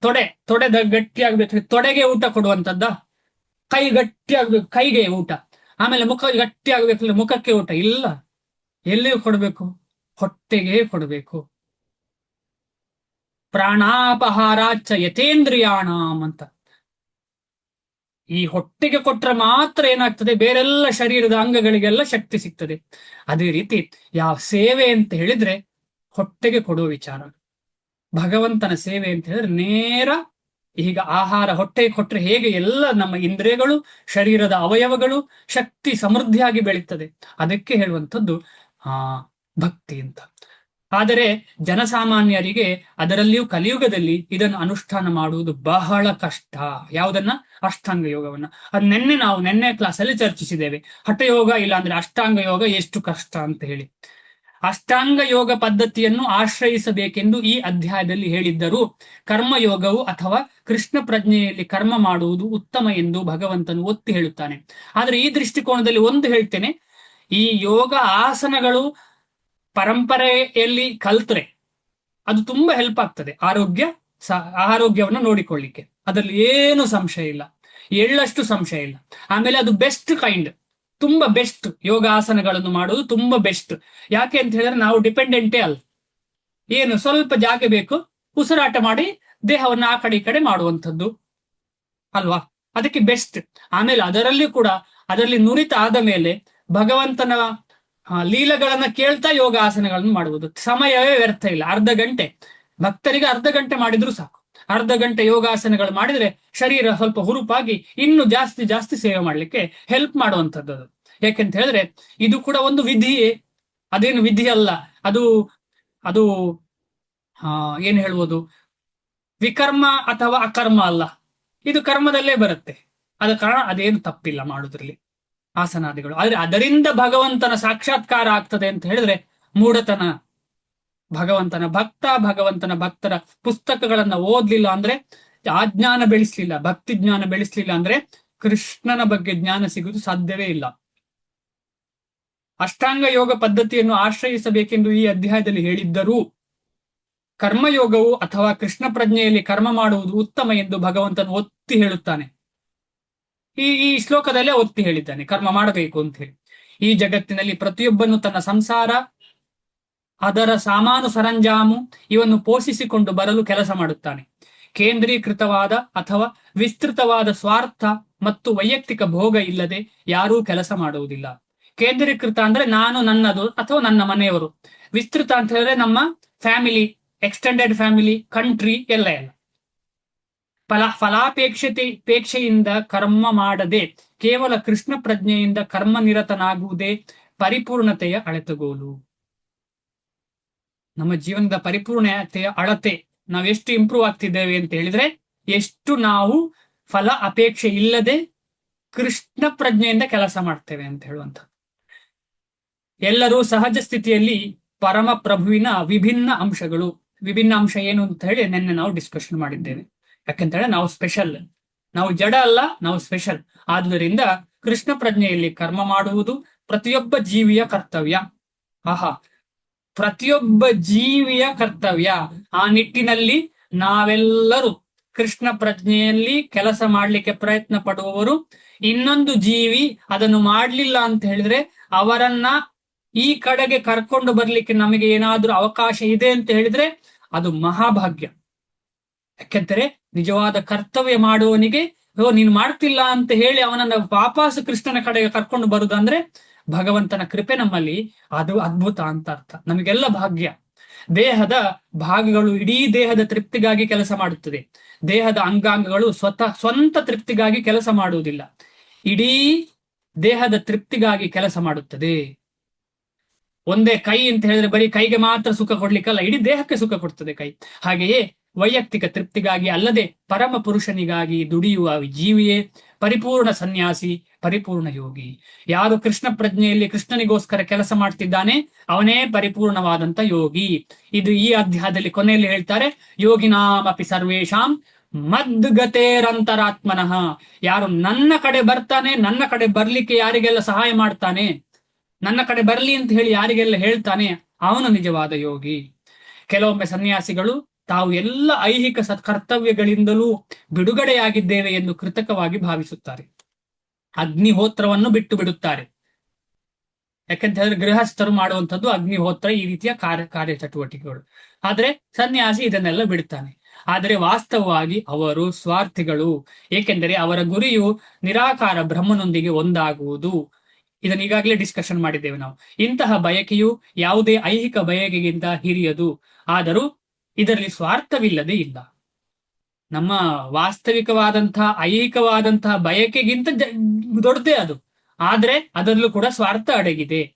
ತೊಡೆ ಗಟ್ಟಿ ಆಗ್ಬೇಕು, ತೊಡೆಗೆ ಊಟ ಕೊಡುವಂತದ್ದ? ಕೈ ಗಟ್ಟಿ ಆಗ್ಬೇಕು, ಕೈಗೆ ಊಟ. ಆಮೇಲೆ ಮುಖ ಗಟ್ಟಿ ಆಗ್ಬೇಕು, ಮುಖಕ್ಕೆ ಊಟ ಇಲ್ಲ. ಎಲ್ಲಿಗೆ ಕೊಡ್ಬೇಕು? ಹೊಟ್ಟೆಗೆ ಕೊಡಬೇಕು. ಪ್ರಾಣಾಪಹಾರಾಚ ಯತೇಂದ್ರಿಯಾಣಾಂ ಅಂತ. ಈ ಹೊಟ್ಟೆಗೆ ಕೊಟ್ರೆ ಮಾತ್ರ ಏನಾಗ್ತದೆ? ಬೇರೆಲ್ಲ ಶರೀರದ ಅಂಗಗಳಿಗೆಲ್ಲ ಶಕ್ತಿ ಸಿಗ್ತದೆ. ಅದೇ ರೀತಿ ಯಾವ ಸೇವೆ ಅಂತ ಹೇಳಿದ್ರೆ ಹೊಟ್ಟೆಗೆ ಕೊಡುವ ವಿಚಾರ. ಭಗವಂತನ ಸೇವೆ ಅಂತ ಹೇಳಿದ್ರೆ ನೇರ ಈಗ ಆಹಾರ ಹೊಟ್ಟೆಗೆ ಕೊಟ್ರೆ ಹೇಗೆ ಎಲ್ಲ ನಮ್ಮ ಇಂದ್ರಿಯಗಳು, ಶರೀರದ ಅವಯವಗಳು ಶಕ್ತಿ ಸಮೃದ್ಧಿಯಾಗಿ ಬೆಳೀತದೆ, ಅದಕ್ಕೆ ಹೇಳುವಂಥದ್ದು ಭಕ್ತಿ ಅಂತ. ಆದರೆ ಜನಸಾಮಾನ್ಯರಿಗೆ, ಅದರಲ್ಲಿಯೂ ಕಲಿಯುಗದಲ್ಲಿ ಇದನ್ನು ಅನುಷ್ಠಾನ ಮಾಡುವುದು ಬಹಳ ಕಷ್ಟ. ಯಾವುದನ್ನ? ಅಷ್ಟಾಂಗ ಯೋಗವನ್ನ. ಅದು ನೆನ್ನೆ ಕ್ಲಾಸಲ್ಲಿ ಚರ್ಚಿಸಿದ್ದೇವೆ. ಹಠಯೋಗ ಇಲ್ಲ ಅಂದ್ರೆ ಅಷ್ಟಾಂಗ ಯೋಗ ಎಷ್ಟು ಕಷ್ಟ ಅಂತ ಹೇಳಿ. ಅಷ್ಟಾಂಗ ಯೋಗ ಪದ್ಧತಿಯನ್ನು ಆಶ್ರಯಿಸಬೇಕೆಂದು ಈ ಅಧ್ಯಾಯದಲ್ಲಿ ಹೇಳಿದ್ದರೂ ಕರ್ಮಯೋಗವು ಅಥವಾ ಕೃಷ್ಣ ಪ್ರಜ್ಞೆಯಲ್ಲಿ ಕರ್ಮ ಮಾಡುವುದು ಉತ್ತಮ ಎಂದು ಭಗವಂತನು ಒತ್ತಿ ಹೇಳುತ್ತಾನೆ. ಆದ್ರೆ ಈ ದೃಷ್ಟಿಕೋನದಲ್ಲಿ ಒಂದು ಹೇಳ್ತೇನೆ, ಈ ಯೋಗ ಆಸನಗಳು ಪರಂಪರೆಯಲ್ಲಿ ಕಲ್ತ್ರೆ ಅದು ತುಂಬಾ ಹೆಲ್ಪ್ ಆಗ್ತದೆ ಆರೋಗ್ಯವನ್ನು ನೋಡಿಕೊಳ್ಳಿಕ್ಕೆ. ಅದರಲ್ಲಿ ಏನು ಸಂಶಯ ಇಲ್ಲ, ಎಳ್ಳಷ್ಟು ಸಂಶಯ ಇಲ್ಲ. ಆಮೇಲೆ ಅದು ಬೆಸ್ಟ್ ಕೈಂಡ್, ತುಂಬಾ ಬೆಸ್ಟ್ ಯೋಗಾಸನಗಳನ್ನು ಮಾಡುವುದು ತುಂಬಾ ಬೆಸ್ಟ್. ಯಾಕೆ ಅಂತ ಹೇಳಿದ್ರೆ ನಾವು ಡಿಪೆಂಡೆಂಟೇ ಅಲ್ಲ, ಏನು ಸ್ವಲ್ಪ ಜಾಗ ಬೇಕು, ಉಸಿರಾಟ ಮಾಡಿ ದೇಹವನ್ನು ಆ ಕಡೆ ಈ ಕಡೆ ಮಾಡುವಂಥದ್ದು ಅಲ್ವಾ, ಅದಕ್ಕೆ ಬೆಸ್ಟ್. ಆಮೇಲೆ ಅದರಲ್ಲಿ ನುರಿತ ಆದ ಮೇಲೆ ಭಗವಂತನ ಲೀಲೆಗಳನ್ನ ಕೇಳ್ತಾ ಯೋಗಾಸನಗಳನ್ನು ಮಾಡುವುದು. ಸಮಯವೇ ವ್ಯರ್ಥ ಇಲ್ಲ. ಭಕ್ತರಿಗೆ ಅರ್ಧ ಗಂಟೆ ಮಾಡಿದ್ರು ಸಾಕು. ಅರ್ಧ ಗಂಟೆ ಯೋಗಾಸನಗಳು ಮಾಡಿದ್ರೆ ಶರೀರ ಸ್ವಲ್ಪ ಹುರುಪಾಗಿ ಇನ್ನು ಜಾಸ್ತಿ ಜಾಸ್ತಿ ಸೇವೆ ಮಾಡ್ಲಿಕ್ಕೆ ಹೆಲ್ಪ್ ಮಾಡುವಂಥದ್ದು ಅದು. ಯಾಕೆಂತ ಹೇಳಿದ್ರೆ ಇದು ಕೂಡ ಒಂದು ವಿಧಿಯೇ, ಅದೇನು ವಿಧಿ ಅಲ್ಲ, ಅದು ಅದು ಏನ್ ಹೇಳ್ಬೋದು, ವಿಕರ್ಮ ಅಥವಾ ಅಕರ್ಮ ಅಲ್ಲ, ಇದು ಕರ್ಮದಲ್ಲೇ ಬರುತ್ತೆ. ಆದ ಕಾರಣ ಅದೇನು ತಪ್ಪಿಲ್ಲ ಮಾಡುದ್ರಲ್ಲಿ ಆಸನಾದಿಗಳು. ಆದ್ರೆ ಅದರಿಂದ ಭಗವಂತನ ಸಾಕ್ಷಾತ್ಕಾರ ಆಗ್ತದೆ ಅಂತ ಹೇಳಿದ್ರೆ ಮೂಢತನ. ಭಗವಂತನ ಭಕ್ತರ ಪುಸ್ತಕಗಳನ್ನ ಓದ್ಲಿಲ್ಲ ಅಂದ್ರೆ, ಆಜ್ಞಾನ ಬೆಳೆಸ್ಲಿಲ್ಲ, ಭಕ್ತಿ ಜ್ಞಾನ ಬೆಳೆಸ್ಲಿಲ್ಲ ಅಂದ್ರೆ ಕೃಷ್ಣನ ಬಗ್ಗೆ ಜ್ಞಾನ ಸಿಗುವುದು ಸಾಧ್ಯವೇ ಇಲ್ಲ. ಅಷ್ಟಾಂಗ ಯೋಗ ಪದ್ಧತಿಯನ್ನು ಆಶ್ರಯಿಸಬೇಕೆಂದು ಈ ಅಧ್ಯಾಯದಲ್ಲಿ ಹೇಳಿದ್ದರೂ ಕರ್ಮಯೋಗವು ಅಥವಾ ಕೃಷ್ಣ ಪ್ರಜ್ಞೆಯಲ್ಲಿ ಕರ್ಮ ಮಾಡುವುದು ಉತ್ತಮ ಎಂದು ಭಗವಂತನು ಒತ್ತಿ ಹೇಳುತ್ತಾನೆ. ಈ ಶ್ಲೋಕದಲ್ಲೇ ಒತ್ತಿ ಹೇಳಿದ್ದಾನೆ ಕರ್ಮ ಮಾಡಬೇಕು ಅಂತ ಹೇಳಿ. ಈ ಜಗತ್ತಿನಲ್ಲಿ ಪ್ರತಿಯೊಬ್ಬನು ತನ್ನ ಸಂಸಾರ, ಅದರ ಸಾಮಾನು ಸರಂಜಾಮು ಇವನ್ನು ಪೋಷಿಸಿಕೊಂಡು ಬರಲು ಕೆಲಸ ಮಾಡುತ್ತಾನೆ. ಕೇಂದ್ರೀಕೃತವಾದ ಅಥವಾ ವಿಸ್ತೃತವಾದ ಸ್ವಾರ್ಥ ಮತ್ತು ವೈಯಕ್ತಿಕ ಭೋಗ ಇಲ್ಲದೆ ಯಾರೂ ಕೆಲಸ ಮಾಡುವುದಿಲ್ಲ. ಕೇಂದ್ರೀಕೃತ ಅಂದ್ರೆ ನಾನು, ನನ್ನದು ಅಥವಾ ನನ್ನ ಮನೆಯವರು. ವಿಸ್ತೃತ ಅಂತ ಹೇಳಿದ್ರೆ ನಮ್ಮ ಫ್ಯಾಮಿಲಿ, ಎಕ್ಸ್ಟೆಂಡೆಡ್ ಫ್ಯಾಮಿಲಿ, ಕಂಟ್ರಿ ಎಲ್ಲ. ಫಲಾಪೇಕ್ಷೆಯಿಂದ ಕರ್ಮ ಮಾಡದೆ ಕೇವಲ ಕೃಷ್ಣ ಪ್ರಜ್ಞೆಯಿಂದ ಕರ್ಮ ನಿರತನಾಗುವುದೇ ಪರಿಪೂರ್ಣತೆಯ ಅಳತೆಗೋಲು. ನಮ್ಮ ಜೀವನದ ಪರಿಪೂರ್ಣತೆಯ ಅಳತೆ ನಾವೆಷ್ಟು ಇಂಪ್ರೂವ್ ಆಗ್ತಿದ್ದೇವೆ ಅಂತ ಹೇಳಿದ್ರೆ ಎಷ್ಟು ನಾವು ಫಲ ಅಪೇಕ್ಷೆ ಇಲ್ಲದೆ ಕೃಷ್ಣ ಪ್ರಜ್ಞೆಯಿಂದ ಕೆಲಸ ಮಾಡ್ತೇವೆ ಅಂತ ಹೇಳುವಂತ. ಎಲ್ಲರೂ ಸಹಜ ಸ್ಥಿತಿಯಲ್ಲಿ ಪರಮ ಪ್ರಭುವಿನ ವಿಭಿನ್ನ ಅಂಶಗಳು. ವಿಭಿನ್ನ ಅಂಶ ಏನು ಅಂತ ಹೇಳಿ ನಿನ್ನೆ ನಾವು ಡಿಸ್ಕಷನ್ ಮಾಡಿದ್ದೇವೆ. ಯಾಕಂತೇಳಿ ನಾವು ಸ್ಪೆಷಲ್, ನಾವು ಜಡ ಅಲ್ಲ, ನಾವು ಸ್ಪೆಷಲ್. ಆದುದರಿಂದ ಕೃಷ್ಣ ಪ್ರಜ್ಞೆಯಲ್ಲಿ ಕರ್ಮ ಮಾಡುವುದು ಪ್ರತಿಯೊಬ್ಬ ಜೀವಿಯ ಕರ್ತವ್ಯ. ಪ್ರತಿಯೊಬ್ಬ ಜೀವಿಯ ಕರ್ತವ್ಯ. ಆ ನಿಟ್ಟಿನಲ್ಲಿ ನಾವೆಲ್ಲರೂ ಕೃಷ್ಣ ಪ್ರಜ್ಞೆಯಲ್ಲಿ ಕೆಲಸ ಮಾಡ್ಲಿಕ್ಕೆ ಪ್ರಯತ್ನ ಪಡುವವರು. ಇನ್ನೊಂದು ಜೀವಿ ಅದನ್ನು ಮಾಡ್ಲಿಲ್ಲ ಅಂತ ಹೇಳಿದ್ರೆ ಅವರನ್ನ ಈ ಕಡೆಗೆ ಕರ್ಕೊಂಡು ಬರ್ಲಿಕ್ಕೆ ನಮಗೆ ಏನಾದ್ರೂ ಅವಕಾಶ ಇದೆ ಅಂತ ಹೇಳಿದ್ರೆ ಅದು ಮಹಾಭಾಗ್ಯ. ಯಾಕೆಂದರೆ ನಿಜವಾದ ಕರ್ತವ್ಯ ಮಾಡುವವನಿಗೆ ನೀನು ಮಾಡ್ತಿಲ್ಲ ಅಂತ ಹೇಳಿ ಅವನನ್ನ ವಾಪಸ್ ಕೃಷ್ಣನ ಕಡೆಗೆ ಕರ್ಕೊಂಡು ಬರುದಂದ್ರೆ ಭಗವಂತನ ಕೃಪೆ ನಮ್ಮಲ್ಲಿ, ಅದು ಅದ್ಭುತ ಅಂತ ಅರ್ಥ. ನಮಗೆಲ್ಲ ಭಾಗ್ಯ. ದೇಹದ ಭಾಗಗಳು ಇಡೀ ದೇಹದ ತೃಪ್ತಿಗಾಗಿ ಕೆಲಸ ಮಾಡುತ್ತದೆ. ದೇಹದ ಅಂಗಾಂಗಗಳು ಸ್ವಂತ ತೃಪ್ತಿಗಾಗಿ ಕೆಲಸ ಮಾಡುವುದಿಲ್ಲ, ಇಡೀ ದೇಹದ ತೃಪ್ತಿಗಾಗಿ ಕೆಲಸ ಮಾಡುತ್ತದೆ. ಒಂದೇ ಕೈ ಅಂತ ಹೇಳಿದ್ರೆ ಬರೀ ಕೈಗೆ ಮಾತ್ರ ಸುಖ ಕೊಡ್ಲಿಕ್ಕಲ್ಲ, ಇಡೀ ದೇಹಕ್ಕೆ ಸುಖ ಕೊಡ್ತದೆ ಕೈ. ಹಾಗೆಯೇ ವೈಯಕ್ತಿಕ ತೃಪ್ತಿಗಾಗಿ ಅಲ್ಲದೆ ಪರಮ ಪುರುಷನಿಗಾಗಿ ದುಡಿಯುವ ಜೀವಿಯೇ ಪರಿಪೂರ್ಣ ಸನ್ಯಾಸಿ, ಪರಿಪೂರ್ಣ ಯೋಗಿ. ಯಾರು ಕೃಷ್ಣ ಪ್ರಜ್ಞೆಯಲ್ಲಿ ಕೃಷ್ಣನಿಗೋಸ್ಕರ ಕೆಲಸ ಮಾಡ್ತಿದ್ದಾನೆ ಅವನೇ ಪರಿಪೂರ್ಣವಾದಂತ ಯೋಗಿ. ಇದು ಈ ಅಧ್ಯಾಯದಲ್ಲಿ ಕೊನೆಯಲ್ಲಿ ಹೇಳ್ತಾರೆ, ಯೋಗಿನಾಮಪಿ ಸರ್ವೇಶಾಂ ಮದ್ಗತೇರಂತರಾತ್ಮನಃ. ಯಾರು ನನ್ನ ಕಡೆ ಬರ್ತಾನೆ, ನನ್ನ ಕಡೆ ಬರ್ಲಿಕ್ಕೆ ಯಾರಿಗೆಲ್ಲ ಸಹಾಯ ಮಾಡ್ತಾನೆ, ನನ್ನ ಕಡೆ ಬರ್ಲಿ ಅಂತ ಹೇಳಿ ಯಾರಿಗೆಲ್ಲ ಹೇಳ್ತಾನೆ, ಅವನು ನಿಜವಾದ ಯೋಗಿ. ಕೆಲವೊಮ್ಮೆ ಸನ್ಯಾಸಿಗಳು ತಾವು ಎಲ್ಲ ಐಹಿಕ ಕರ್ತವ್ಯಗಳಿಂದಲೂ ಬಿಡುಗಡೆಯಾಗಿದ್ದೇವೆ ಎಂದು ಕೃತಕವಾಗಿ ಭಾವಿಸುತ್ತಾರೆ. ಅಗ್ನಿಹೋತ್ರವನ್ನು ಬಿಟ್ಟು ಬಿಡುತ್ತಾರೆ. ಯಾಕಂತ ಹೇಳಿದ್ರೆ ಗೃಹಸ್ಥರು ಮಾಡುವಂಥದ್ದು ಅಗ್ನಿಹೋತ್ರ, ಈ ರೀತಿಯ ಕಾರ್ಯ ಚಟುವಟಿಕೆಗಳು. ಆದ್ರೆ ಸನ್ಯಾಸಿ ಇದನ್ನೆಲ್ಲ ಬಿಡುತ್ತಾನೆ. ಆದರೆ ವಾಸ್ತವವಾಗಿ ಅವರು ಸ್ವಾರ್ಥಿಗಳು. ಏಕೆಂದರೆ ಅವರ ಗುರಿಯು ನಿರಾಕಾರ ಬ್ರಹ್ಮನೊಂದಿಗೆ ಒಂದಾಗುವುದು. ಇದನ್ನ ಈಗಾಗಲೇ ಡಿಸ್ಕಷನ್ ಮಾಡಿದ್ದೇವೆ ನಾವು. ಇಂತಹ ಬಯಕೆಯು ಯಾವುದೇ ಐಹಿಕ ಬಯಕೆಗಿಂತ ಹಿರಿಯದು. ಆದರೂ ಇದರಲ್ಲಿ ಸ್ವಾರ್ಥವಿಲ್ಲದೆ ಇಲ್ಲ. ನಮ್ಮ ವಾಸ್ತವಿಕವಾದಂತಹ ಐಹಿಕವಾದಂತಹ ಬಯಕೆಗಿಂತ ದೊಡ್ಡದೇ ಅದು. ಆದ್ರೆ ಅದರಲ್ಲೂ ಕೂಡ ಸ್ವಾರ್ಥ ಅಡಗಿದೆ,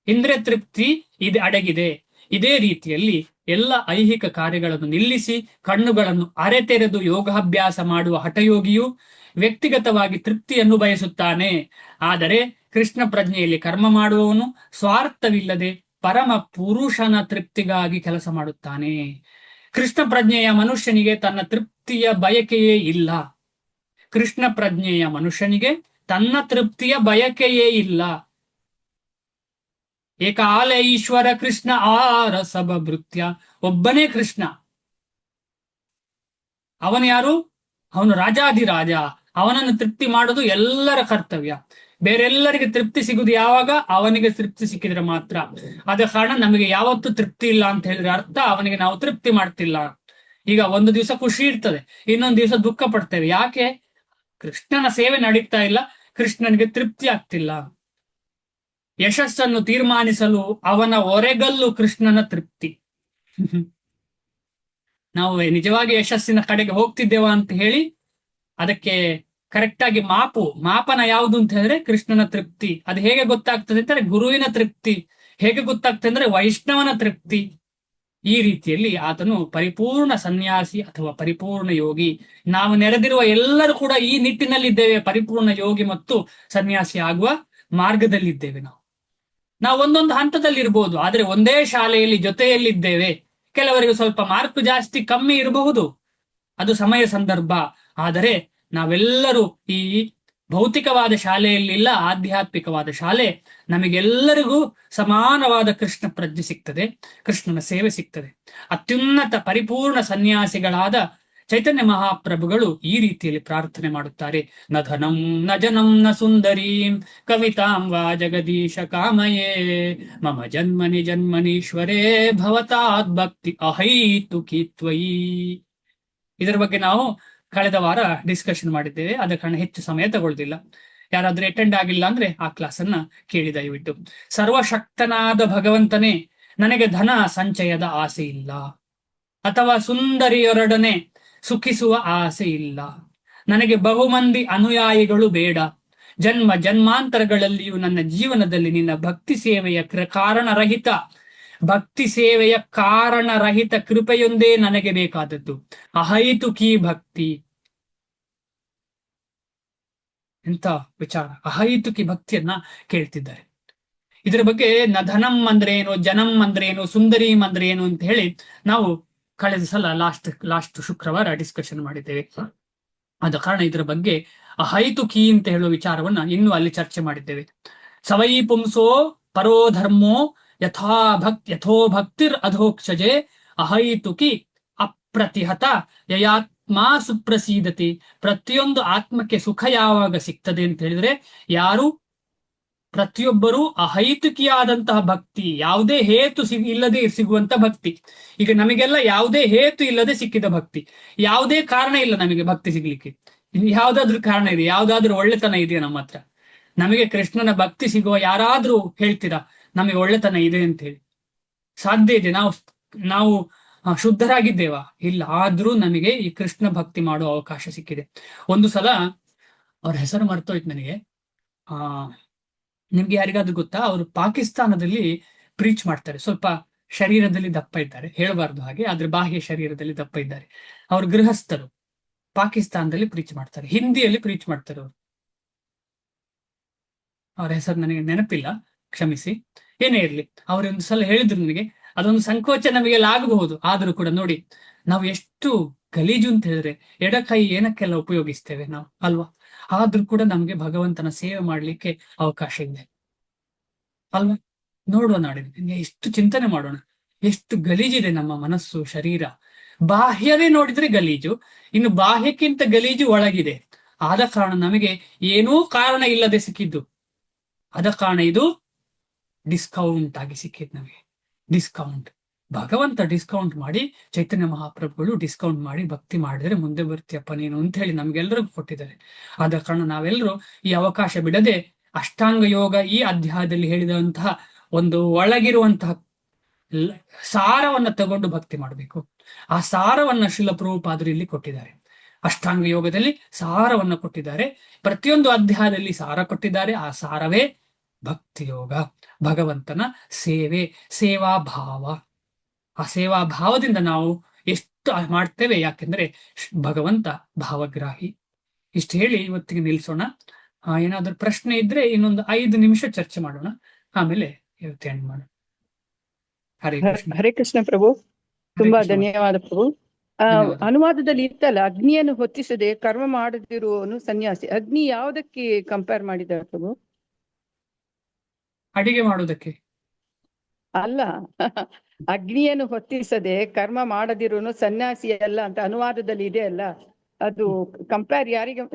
ಇಂದ್ರಿಯ ತೃಪ್ತಿ ಇದು ಅಡಗಿದೆ. ಇದೇ ರೀತಿಯಲ್ಲಿ ಎಲ್ಲ ಐಹಿಕ ಕಾರ್ಯಗಳನ್ನು ನಿಲ್ಲಿಸಿ ಕಣ್ಣುಗಳನ್ನು ಅರೆತೆರೆದು ಯೋಗಾಭ್ಯಾಸ ಮಾಡುವ ಹಠಯೋಗಿಯು ವ್ಯಕ್ತಿಗತವಾಗಿ ತೃಪ್ತಿಯನ್ನು ಬಯಸುತ್ತಾನೆ. ಆದರೆ ಕೃಷ್ಣ ಪ್ರಜ್ಞೆಯಲ್ಲಿ ಕರ್ಮ ಮಾಡುವವನು ಸ್ವಾರ್ಥವಿಲ್ಲದೆ ಪರಮ ಪುರುಷನ ತೃಪ್ತಿಗಾಗಿ ಕೆಲಸ ಮಾಡುತ್ತಾನೆ. ಕೃಷ್ಣ ಪ್ರಜ್ಞೆಯ ಮನುಷ್ಯನಿಗೆ ತನ್ನ ತೃಪ್ತಿಯ ಬಯಕೆಯೇ ಇಲ್ಲ. ಕೃಷ್ಣ ಪ್ರಜ್ಞೆಯ ಮನುಷ್ಯನಿಗೆ ತನ್ನ ತೃಪ್ತಿಯ ಬಯಕೆಯೇ ಇಲ್ಲ. ಏಕಾಲ ಈಶ್ವರ ಕೃಷ್ಣ ಆರಸಭ ಭೃತ್ಯ. ಒಬ್ಬನೇ ಕೃಷ್ಣ. ಅವನು ಯಾರು? ಅವನು ರಾಜಾಧಿರಾಜ. ಅವನನ್ನು ತೃಪ್ತಿ ಮಾಡೋದು ಎಲ್ಲರ ಕರ್ತವ್ಯ. ಬೇರೆಲ್ಲರಿಗೆ ತೃಪ್ತಿ ಸಿಗುದು ಯಾವಾಗ? ಅವನಿಗೆ ತೃಪ್ತಿ ಸಿಕ್ಕಿದ್ರೆ ಮಾತ್ರ. ಆದ ಕಾರಣ ನಮಗೆ ಯಾವತ್ತೂ ತೃಪ್ತಿ ಇಲ್ಲ ಅಂತ ಹೇಳಿದ್ರೆ ಅರ್ಥ ಅವನಿಗೆ ನಾವು ತೃಪ್ತಿ ಮಾಡ್ತಿಲ್ಲ. ಈಗ ಒಂದು ದಿವಸ ಖುಷಿ ಇರ್ತದೆ, ಇನ್ನೊಂದು ದಿವಸ ದುಃಖ ಪಡ್ತೇವೆ. ಯಾಕೆ? ಕೃಷ್ಣನ ಸೇವೆ ನಡೀತಾ ಇಲ್ಲ, ಕೃಷ್ಣನಿಗೆ ತೃಪ್ತಿ ಆಗ್ತಿಲ್ಲ. ಯಶಸ್ಸನ್ನು ತೀರ್ಮಾನಿಸಲು ಅವನ ಒರೆಗಲ್ಲು ಕೃಷ್ಣನ ತೃಪ್ತಿ. ನಾವು ನಿಜವಾಗಿ ಯಶಸ್ಸಿನ ಕಡೆಗೆ ಹೋಗ್ತಿದ್ದೇವಾ ಅಂತ ಹೇಳಿ ಅದಕ್ಕೆ ಕರೆಕ್ಟ್ ಆಗಿ ಮಾಪನ ಯಾವುದು ಅಂತ ಹೇಳಿದ್ರೆ ಕೃಷ್ಣನ ತೃಪ್ತಿ. ಅದು ಹೇಗೆ ಗೊತ್ತಾಗ್ತದೆ ಅಂತಂದ್ರೆ ಗುರುವಿನ ತೃಪ್ತಿ. ಹೇಗೆ ಗೊತ್ತಾಗ್ತದೆ ಅಂದ್ರೆ ವೈಷ್ಣವನ ತೃಪ್ತಿ. ಈ ರೀತಿಯಲ್ಲಿ ಆತನು ಪರಿಪೂರ್ಣ ಸನ್ಯಾಸಿ ಅಥವಾ ಪರಿಪೂರ್ಣ ಯೋಗಿ. ನಾವು ನೆರೆದಿರುವ ಎಲ್ಲರೂ ಕೂಡ ಈ ನಿಟ್ಟಿನಲ್ಲಿದ್ದೇವೆ, ಪರಿಪೂರ್ಣ ಯೋಗಿ ಮತ್ತು ಸನ್ಯಾಸಿ ಆಗುವ ಮಾರ್ಗದಲ್ಲಿದ್ದೇವೆ. ನಾವು ಒಂದೊಂದು ಹಂತದಲ್ಲಿರ್ಬೋದು, ಆದ್ರೆ ಒಂದೇ ಶಾಲೆಯಲ್ಲಿ ಜೊತೆಯಲ್ಲಿದ್ದೇವೆ. ಕೆಲವರಿಗೆ ಸ್ವಲ್ಪ ಮಾರ್ಕ್ ಜಾಸ್ತಿ ಕಮ್ಮಿ ಇರಬಹುದು, ಅದು ಸಮಯ ಸಂದರ್ಭ. ಆದರೆ ನಾವೆಲ್ಲರೂ ಈ ಭೌತಿಕವಾದ ಶಾಲೆಯಲ್ಲಿಲ್ಲ, ಆಧ್ಯಾತ್ಮಿಕವಾದ ಶಾಲೆ. ನಮಗೆಲ್ಲರಿಗೂ ಸಮಾನವಾದ ಕೃಷ್ಣ ಪ್ರಜ್ಞೆ ಸಿಗ್ತದೆ, ಕೃಷ್ಣನ ಸೇವೆ ಸಿಗ್ತದೆ. ಅತ್ಯುನ್ನತ ಪರಿಪೂರ್ಣ ಸನ್ಯಾಸಿಗಳಾದ ಚೈತನ್ಯ ಮಹಾಪ್ರಭುಗಳು ಈ ರೀತಿಯಲ್ಲಿ ಪ್ರಾರ್ಥನೆ ಮಾಡುತ್ತಾರೆ. ನ ಧನಂ ನ ಜನಂ ನ ಸುಂದರೀಂ ಕವಿತಾಂ ವಾ ಜಗದೀಶ ಕಾಮಯೇ ಮಮ ಜನ್ಮನಿ ಜನ್ಮನೀಶ್ವರೇ ಭವತಾದ್ ಭಕ್ತಿ ಅಹೈತುಕಿ ತ್ವಯಿ. ಇದರ ಬಗ್ಗೆ ನಾವು ಕಳೆದ ವಾರ ಡಿಸ್ಕಷನ್ ಮಾಡಿದ್ದೇವೆ, ಆದ ಕಾರಣ ಹೆಚ್ಚು ಸಮಯ ತಗೊಳ್ದಿಲ್ಲ. ಯಾರಾದ್ರೂ ಅಟೆಂಡ್ ಆಗಿಲ್ಲ ಅಂದ್ರೆ ಆ ಕ್ಲಾಸನ್ನ ಕೇಳಿ ದಯವಿಟ್ಟು. ಸರ್ವಶಕ್ತನಾದ ಭಗವಂತನೇ, ನನಗೆ ಧನ ಸಂಚಯದ ಆಸೆ ಇಲ್ಲ, ಅಥವಾ ಸುಂದರಿಯರೊಡನೆ ಸುಖಿಸುವ ಆಸೆ ಇಲ್ಲ. ನನಗೆ ಬಹುಮಂದಿ ಅನುಯಾಯಿಗಳು ಬೇಡ. ಜನ್ಮ ಜನ್ಮಾಂತರಗಳಲ್ಲಿಯೂ ನನ್ನ ಜೀವನದಲ್ಲಿ ನಿನ್ನ ಭಕ್ತಿ ಸೇವೆಯ ಕಾರಣರಹಿತ ಕೃಪೆಯೊಂದೇ ನನಗೆ ಬೇಕಾದದ್ದು. ಅಹೈತುಕಿ ಭಕ್ತಿ. ಎಂತ ವಿಚಾರ! ಅಹೈತುಕಿ ಭಕ್ತಿಯನ್ನ ಕೇಳ್ತಿದ್ದಾರೆ. ಇದರ ಬಗ್ಗೆ ನ ಧನಂ ಅಂದ್ರೆ ಏನು, ಜನಂ ಅಂದ್ರೆ ಏನು, ಸುಂದರೀಂ ಅಂದ್ರೆ ಏನು ಅಂತ ಹೇಳಿ ನಾವು ಕಳೆದ ಸಲ ಲಾಸ್ಟ್ ಶುಕ್ರವಾರ ಡಿಸ್ಕಷನ್ ಮಾಡಿದ್ದೇವೆ. ಆದ ಕಾರಣ ಇದರ ಬಗ್ಗೆ ಅಹೈತುಕಿ ಅಂತ ಹೇಳುವ ವಿಚಾರವನ್ನ ಇನ್ನೂ ಅಲ್ಲಿ ಚರ್ಚೆ ಮಾಡಿದ್ದೇವೆ. ಸವೈ ಪುಂಸೋ ಪರೋ ಧರ್ಮೋ ಯಥೋ ಭಕ್ತಿರ್ ಅಧೋಕ್ಷಜೆ ಅಹೈತುಕಿ ಅಪ್ರತಿಹತ ಯಯಾತ್ಮ ಸುಪ್ರಸೀದತಿ. ಪ್ರತಿಯೊಂದು ಆತ್ಮಕ್ಕೆ ಸುಖ ಯಾವಾಗ ಸಿಗ್ತದೆ ಅಂತ ಹೇಳಿದ್ರೆ, ಯಾರು ಪ್ರತಿಯೊಬ್ಬರೂ ಅಹೈತುಕಿಯಾದಂತಹ ಭಕ್ತಿ, ಯಾವುದೇ ಹೇತು ಇಲ್ಲದೆ ಸಿಗುವಂತ ಭಕ್ತಿ. ಈಗ ನಮಗೆಲ್ಲ ಯಾವುದೇ ಹೇತು ಇಲ್ಲದೆ ಸಿಕ್ಕಿದ ಭಕ್ತಿ, ಯಾವುದೇ ಕಾರಣ ಇಲ್ಲ ನಮಗೆ ಭಕ್ತಿ ಸಿಗ್ಲಿಕ್ಕೆ. ಯಾವ್ದಾದ್ರು ಕಾರಣ ಇದೆ? ಯಾವ್ದಾದ್ರು ಒಳ್ಳೆತನ ಇದೆಯಾ ನಮ್ಮ ಹತ್ರ? ನಮಗೆ ಕೃಷ್ಣನ ಭಕ್ತಿ ಸಿಗುವ ಯಾರಾದ್ರೂ ಹೇಳ್ತೀರಾ ನಮಗೆ ಒಳ್ಳೆತನ ಇದೆ ಅಂತ ಹೇಳಿ? ಸಾಧ್ಯ ಇದೆ? ನಾವು ಶುದ್ಧರಾಗಿದ್ದೇವಾ? ಇಲ್ಲ. ಆದ್ರೂ ನಮಗೆ ಈ ಕೃಷ್ಣ ಭಕ್ತಿ ಮಾಡುವ ಅವಕಾಶ ಸಿಕ್ಕಿದೆ. ಒಂದು ಸಲ ಅವ್ರ ಹೆಸರು ಮರ್ತೋಯ್ತು ನನಗೆ. ನಿಮ್ಗೆ ಯಾರಿಗಾದ್ರೂ ಗೊತ್ತಾ? ಅವರು ಪಾಕಿಸ್ತಾನದಲ್ಲಿ ಪ್ರೀಚ್ ಮಾಡ್ತಾರೆ. ಸ್ವಲ್ಪ ಶರೀರದಲ್ಲಿ ದಪ್ಪ ಇದ್ದಾರೆ, ಹೇಳಬಾರ್ದು ಹಾಗೆ, ಆದ್ರೆ ಬಾಹ್ಯ ಶರೀರದಲ್ಲಿ ದಪ್ಪ ಇದ್ದಾರೆ. ಅವರು ಗೃಹಸ್ಥರು, ಪಾಕಿಸ್ತಾನದಲ್ಲಿ ಪ್ರೀಚ್ ಮಾಡ್ತಾರೆ, ಹಿಂದಿಯಲ್ಲಿ ಪ್ರೀಚ್ ಮಾಡ್ತಾರೆ ಅವರು. ಅವ್ರ ಹೆಸರು ನನಗೆ ನೆನಪಿಲ್ಲ, ಕ್ಷಮಿಸಿ. ಏನೇ ಇರ್ಲಿ, ಅವರೊಂದು ಸಲ ಹೇಳಿದ್ರು ನನಗೆ. ಅದೊಂದು ಸಂಕೋಚ ನಮಗೆಲ್ಲ ಆಗಬಹುದು, ಆದ್ರೂ ಕೂಡ ನೋಡಿ ನಾವು ಎಷ್ಟು ಗಲೀಜು ಅಂತ ಹೇಳಿದ್ರೆ ಎಡಕೈ ಏನಕ್ಕೆಲ್ಲ ಉಪಯೋಗಿಸ್ತೇವೆ ನಾವು, ಅಲ್ವಾ? ಆದ್ರೂ ಕೂಡ ನಮ್ಗೆ ಭಗವಂತನ ಸೇವೆ ಮಾಡ್ಲಿಕ್ಕೆ ಅವಕಾಶ ಇದೆ, ಅಲ್ವಾ? ನೋಡುವ ನಾಡಿನ ಎಷ್ಟು ಚಿಂತನೆ ಮಾಡೋಣ. ಎಷ್ಟು ಗಲೀಜಿದೆ ನಮ್ಮ ಮನಸ್ಸು, ಶರೀರ. ಬಾಹ್ಯವೇ ನೋಡಿದ್ರೆ ಗಲೀಜು, ಇನ್ನು ಬಾಹ್ಯಕ್ಕಿಂತ ಗಲೀಜು ಒಳಗಿದೆ. ಆದ ಕಾರಣ ನಮಗೆ ಏನೂ ಕಾರಣ ಇಲ್ಲದೆ ಸಿಕ್ಕಿದ್ದು. ಆದ ಕಾರಣ ಇದು ಡಿಸ್ಕೌಂಟ್ ಆಗಿ ಸಿಕ್ಕಿದ್ದು ನಮಗೆ. ಡಿಸ್ಕೌಂಟ್ ಭಗವಂತ ಡಿಸ್ಕೌಂಟ್ ಮಾಡಿ, ಚೈತನ್ಯ ಮಹಾಪ್ರಭುಗಳು ಡಿಸ್ಕೌಂಟ್ ಮಾಡಿ ಭಕ್ತಿ ಮಾಡಿದ್ರೆ ಮುಂದೆ ಬರ್ತೀಯಪ್ಪ ನೀನು ಅಂತ ಹೇಳಿ ನಮ್ಗೆಲ್ಲರಿಗೂ ಕೊಟ್ಟಿದ್ದಾರೆ. ಆದ ಕಾರಣ ನಾವೆಲ್ಲರೂ ಈ ಅವಕಾಶ ಬಿಡದೆ ಅಷ್ಟಾಂಗ ಯೋಗ ಈ ಅಧ್ಯಾಯದಲ್ಲಿ ಹೇಳಿದಂತಹ ಒಂದು ಒಳಗಿರುವಂತಹ ಸಾರವನ್ನ ತಗೊಂಡು ಭಕ್ತಿ ಮಾಡಬೇಕು. ಆ ಸಾರವನ್ನ ಶ್ರೀಲ ಪ್ರಭುಪಾದರು ಇಲ್ಲಿ ಕೊಟ್ಟಿದ್ದಾರೆ. ಅಷ್ಟಾಂಗ ಯೋಗದಲ್ಲಿ ಸಾರವನ್ನ ಕೊಟ್ಟಿದ್ದಾರೆ, ಪ್ರತಿಯೊಂದು ಅಧ್ಯಾಯದಲ್ಲಿ ಸಾರ ಕೊಟ್ಟಿದ್ದಾರೆ. ಆ ಸಾರವೇ ಭಕ್ತಿ ಯೋಗ, ಭಗವಂತನ ಸೇವೆ, ಸೇವಾ ಭಾವ. ಆ ಸೇವಾ ಭಾವದಿಂದ ನಾವು ಎಷ್ಟು ಮಾಡ್ತೇವೆ, ಯಾಕೆಂದ್ರೆ ಭಗವಂತ ಭಾವಗ್ರಾಹಿ. ಇಷ್ಟು ಹೇಳಿ ಇವತ್ತಿಗೆ ನಿಲ್ಸೋಣ. ಏನಾದ್ರೂ ಪ್ರಶ್ನೆ ಇದ್ರೆ ಇನ್ನೊಂದು 5 ನಿಮಿಷ ಚರ್ಚೆ ಮಾಡೋಣ, ಆಮೇಲೆ ಇವತ್ತು ಎಂಡ್ ಮಾಡೋಣ. ಹರೇ ಕೃಷ್ಣ. ಹರೇ ಕೃಷ್ಣ ಪ್ರಭು, ತುಂಬಾ ಧನ್ಯವಾದ ಪ್ರಭು. ಅನುವಾದದಲ್ಲಿ ಇತ್ತಲ್ಲ, ಅಗ್ನಿಯನ್ನು ಹೊತ್ತಿಸದೆ ಕರ್ಮ ಮಾಡದಿರುವವನು ಸನ್ಯಾಸಿ. ಅಗ್ನಿ ಯಾವುದಕ್ಕೆ ಕಂಪೇರ್ ಮಾಡಿದ್ದಾರೆ ಪ್ರಭು? ಅಡಿಗೆ ಮಾಡೋದಕ್ಕೆ. ಅಲ್ಲ ಅಗ್ನಿಯನ್ನು ಹೊತ್ತಿಸದೆ ಕರ್ಮ ಮಾಡದಿರುವನು ಸನ್ಯಾಸಿ ಅಲ್ಲ ಅಂತ ಅನುವಾದದಲ್ಲಿ ಇದೆ ಅಲ್ಲ, ಅದು ಕಂಪೇರ್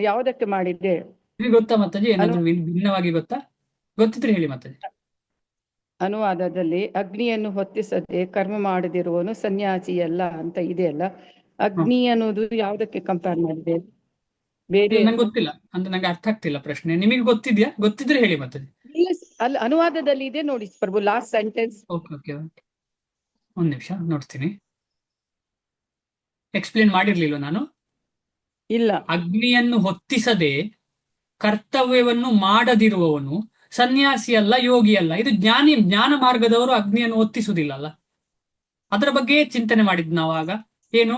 ಯಾವುದಕ್ಕೆ ಮಾಡಿದ್ದೆ? ನಿಮಗೆ ಗೊತ್ತಾ ಮಾತಾಜಿ, ಅನು ಏನಾದ್ರು ಭಿನ್ನವಾಗಿ ಗೊತ್ತಾ? ಗೊತ್ತಿದ್ರೆ ಹೇಳಿ ಮಾತಾಜಿ. ಅನುವಾದದಲ್ಲಿ ಅಗ್ನಿಯನ್ನು ಹೊತ್ತಿಸದೆ ಕರ್ಮ ಮಾಡದಿರುವನು ಸನ್ಯಾಸಿ ಅಲ್ಲ ಅಂತ ಇದೆ ಅಲ್ಲ, ಹ್ಮ್. ಅಗ್ನಿ ಅನ್ನೋದು ಯಾವುದಕ್ಕೆ ಕಂಪೇರ್ ಮಾಡಿದೆ? ಬೇರೆ ಇಲ್ಲ, ನಂಗೆ ಗೊತ್ತಿಲ್ಲ ಅಂದ್ರೆ ನಂಗೆ ಅರ್ಥ ಆಗ್ತಿಲ್ಲ ಪ್ರಶ್ನೆ. ನಿಮಗೆ ಗೊತ್ತಿದ್ಯಾ? ಗೊತ್ತಿದ್ರೆ ಹೇಳಿ ಮಾತಾಜಿ. ಅಲ್ಲಿ ಅನುವಾದದಲ್ಲಿ ಇದೆ ನೋಡಿ ಪ್ರಭು, ಲಾಸ್ಟ್ ಸೆಂಟೆನ್ಸ್. ಓಕೆ ಓಕೆ, ಒಂದ್ ನಿಮಿಷ ನೋಡ್ತೀನಿ. ಎಕ್ಸ್ಪ್ಲೇನ್ ಮಾಡಿರ್ಲಿಲ್ವ ನಾನು? ಇಲ್ಲ, ಅಗ್ನಿಯನ್ನು ಹೊತ್ತಿಸದೆ ಕರ್ತವ್ಯವನ್ನು ಮಾಡದಿರುವವನು ಸನ್ಯಾಸಿ ಅಲ್ಲ, ಯೋಗಿ ಅಲ್ಲ. ಇದು ಜ್ಞಾನ ಮಾರ್ಗದವರು ಅಗ್ನಿಯನ್ನು ಹೊತ್ತಿಸುವುದಿಲ್ಲ ಅಲ್ಲ. ಅದರ ಬಗ್ಗೆ ಚಿಂತನೆ ಮಾಡಿದ್ ನಾವು ಆಗ. ಏನು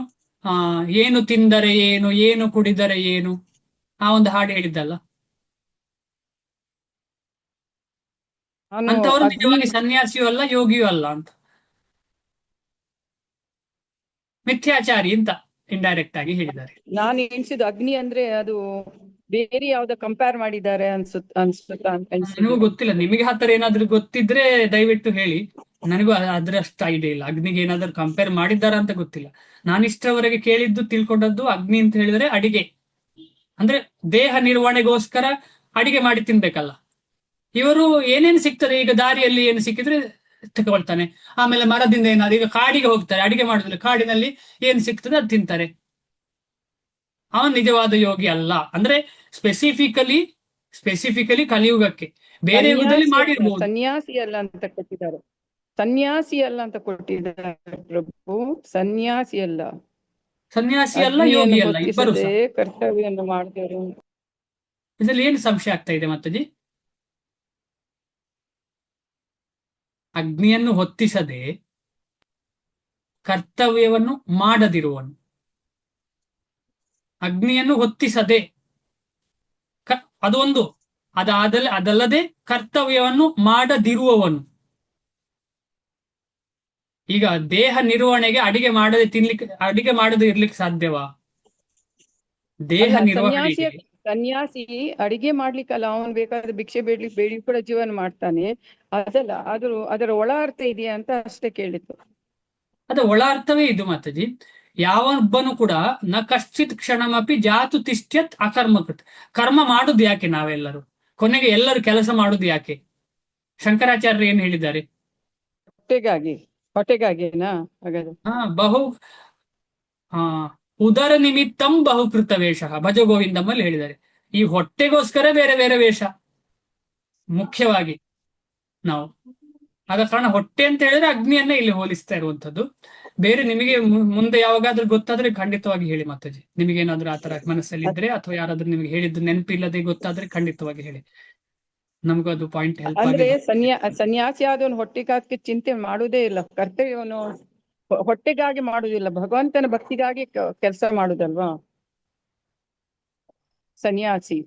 ಏನು ತಿಂದರೆ ಏನು, ಏನು ಕುಡಿದರೆ ಏನು, ಆ ಒಂದು ಹಾಡು ಹೇಳಿದ್ದಲ್ಲ. ನಾನು ಅಂತವರು ಅಗ್ನಿ ನಿಜವಾಗಿ ಸನ್ಯಾಸಿಯೂ ಅಲ್ಲ, ಯೋಗಿಯೂ ಅಲ್ಲ ಅಂತ, ಮಿಥ್ಯಾಚಾರಿ ಅಂತ ಇಂಡೈರೆಕ್ಟ್ ಆಗಿ ಹೇಳಿದ್ದಾರೆ. ನಾನು ಎಣಿಸಿದ್ದು ಅಗ್ನಿ ಅಂದ್ರೆ ಅದು ಬೇರೆ ಯಾವ್ದೋ ಕಂಪೇರ್ ಮಾಡಿದ್ದಾರೆ ಅನ್ಸುತ್ತಾ ಅಂತ ನನಗೂ ಎಣಿಸಿದ್ದು. ಗೊತ್ತಿಲ್ಲ, ನಿಮಗೆ ಆ ಥರ ಏನಾದ್ರೂ ಗೊತ್ತಿದ್ರೆ ದಯವಿಟ್ಟು ಹೇಳಿ. ನನಗೂ ಅದ್ರಷ್ಟು ಐಡಿಯಾ ಇಲ್ಲ, ಅಗ್ನಿಗೆ ಏನಾದ್ರೂ ಕಂಪೇರ್ ಮಾಡಿದ್ದಾರಾ ಅಂತ ಗೊತ್ತಿಲ್ಲ. ನಾನಿಷ್ಟರವರೆಗೆ ಕೇಳಿದ್ದು ತಿಳ್ಕೊಂಡದ್ದು, ಅಗ್ನಿ ಅಂತ ಹೇಳಿದ್ರೆ ಅಡಿಗೆ ಅಂದ್ರೆ ದೇಹ ನಿರ್ವಹಣೆಗೋಸ್ಕರ ಅಡಿಗೆ ಮಾಡಿ ತಿನ್ಬೇಕಲ್ಲ. ಇವರು ಏನೇನು ಸಿಗ್ತದೆ ಈಗ ದಾರಿಯಲ್ಲಿ ಏನು ಸಿಕ್ಕಿದ್ರೆ ತಗೊಳ್ತಾನೆ. ಆಮೇಲೆ ಮರದಿಂದ ಏನಾದ್ರು, ಈಗ ಕಾಡಿಗೆ ಹೋಗ್ತಾರೆ ಅಡಿಗೆ ಮಾಡುದಿಲ್ಲ, ಕಾಡಿನಲ್ಲಿ ಏನ್ ಸಿಗ್ತದೆ ಅದು ತಿಂತಾರೆ. ಅವನ್ ನಿಜವಾದ ಯೋಗಿ ಅಲ್ಲ. ಅಂದ್ರೆ ಸ್ಪೆಸಿಫಿಕಲಿ ಕಲಿಯುಗಕ್ಕೆ, ಬೇರೆ ಯುಗದಲ್ಲಿ ಮಾಡಿರ್ಬೋದು. ಸನ್ಯಾಸಿ ಅಲ್ಲ ಅಂತ ಕೊಟ್ಟಿದ್ದಾರೆ, ಸನ್ಯಾಸಿ ಅಲ್ಲ ಅಂತ ಕೊಟ್ಟಿದ್ದಾರೆ ಪ್ರಭು, ಸನ್ಯಾಸಿ ಅಲ್ಲ, ಸನ್ಯಾಸಿ ಅಲ್ಲ, ಯೋಗಿ ಅಗ್ನಿಯನ್ನು ಅಲ್ಲ, ಇಬ್ಬರು ಹೊತ್ತಿಸದೆ ಸಹ. ಕರ್ತವ್ಯವನ್ನು ಮಾಡಿದರು. ಇದ್ರಲ್ಲಿ ಏನು ಸಂಶಯ ಆಗ್ತಾ ಇದೆ ಮಾತಾಜಿ? ಅಗ್ನಿಯನ್ನು ಹೊತ್ತಿಸದೆ ಕರ್ತವ್ಯವನ್ನು ಮಾಡದಿರುವನು, ಅಗ್ನಿಯನ್ನು ಹೊತ್ತಿಸದೆ ಅದೊಂದು, ಅದಲ್ಲದೆ ಕರ್ತವ್ಯವನ್ನು ಮಾಡದಿರುವವನು. ಈಗ ದೇಹ ನಿರ್ವಹಣೆಗೆ ಅಡಿಗೆ ಮಾಡದೆ ಇರ್ಲಿಕ್ಕೆ ಸಾಧ್ಯವಾ? ದೇಹ ನಿರ್ವಹಣೆಗೆ ಸನ್ಯಾಸಿ ಅಡಿಗೆ ಮಾಡ್ಲಿಕ್ಕಲ್ಲ, ಅವನು ಬೇಕಾದ್ರೆ ಭಿಕ್ಷೆ ಬೇಡಿ ಕೂಡ ಜೀವನ ಮಾಡ್ತಾನೆ, ಅದಲ್ಲ. ಅದರ ಒಳ ಅರ್ಥ ಇದೆಯಾ ಅಂತ ಅಷ್ಟೇ ಕೇಳಿತ್ತು. ಅದ ಒಳ ಅರ್ಥವೇ ಇದು ಮಾತಾಜಿ. ಯಾವೊಬ್ಬನು ಕೂಡ ನ ಕಶ್ಚಿತ್ ಕ್ಷಣಮಪಿ ಜಾತು ತಿಷ್ಠ್ಯತ್ ಅಕರ್ಮಕೃತ್. ಕರ್ಮ ಮಾಡುದು ಯಾಕೆ ನಾವೆಲ್ಲರೂ? ಕೊನೆಗೆ ಎಲ್ಲರೂ ಕೆಲಸ ಮಾಡುದು ಯಾಕೆ? ಶಂಕರಾಚಾರ್ಯರು ಏನ್ ಹೇಳಿದ್ದಾರೆ? ಹೊಟ್ಟೆಗಾಗಿನಾ ಹಾಗಾದ್ರೆ? ಬಹು ಉದರ ನಿಮಿತ್ತಂ ಬಹುಕೃತ ವೇಷ, ಭಜ ಗೋವಿಂದಮ್ಮಲ್ಲಿ ಹೇಳಿದ್ದಾರೆ. ಈ ಹೊಟ್ಟೆಗೋಸ್ಕರ ಬೇರೆ ಬೇರೆ ವೇಷ ಮುಖ್ಯವಾಗಿ ನಾವು. ಆದ ಕಾರಣ ಹೊಟ್ಟೆ ಅಂತ ಹೇಳಿದ್ರೆ ಅಗ್ನಿಯನ್ನ ಇಲ್ಲಿ ಹೋಲಿಸ್ತಾ ಇರುವಂತದ್ದು. ಬೇರೆ ನಿಮಗೆ ಮುಂದೆ ಯಾವಾಗಾದ್ರೂ ಗೊತ್ತಾದ್ರೆ ಖಂಡಿತವಾಗಿ ಹೇಳಿ ಮಾತಾಜಿ. ನಿಮಗೇನಾದ್ರೂ ಆತರ ಮನಸ್ಸಲ್ಲಿ ಇದ್ರೆ ಅಥವಾ ಯಾರಾದ್ರೂ ನಿಮಗೆ ಹೇಳಿದ್ದು ನೆನಪಿಲ್ಲದೆ ಗೊತ್ತಾದ್ರೆ ಖಂಡಿತವಾಗಿ ಹೇಳಿ, ನಮಗೂ ಅದು ಪಾಯಿಂಟ್ ಹೆಲ್ಪ್ ಅಂದ್ರೆ ಆಗಿ. ಸನ್ಯಾಸಿ ಆದವನು ಹೊಟ್ಟೆಗಾಗಕ್ಕೆ ಚಿಂತೆ ಮಾಡುವುದೇ ಇಲ್ಲ, ಕರ್ತವ್ಯವನ್ನು ಹೊಟ್ಟೆಗಾಗಿ ಮಾಡುವುದಿಲ್ಲ, ಭಗವಂತನ ಭಕ್ತಿಗಾಗಿ ಕೆಲಸ ಮಾಡುದಲ್ವಾ ಸನ್ಯಾಸಿ.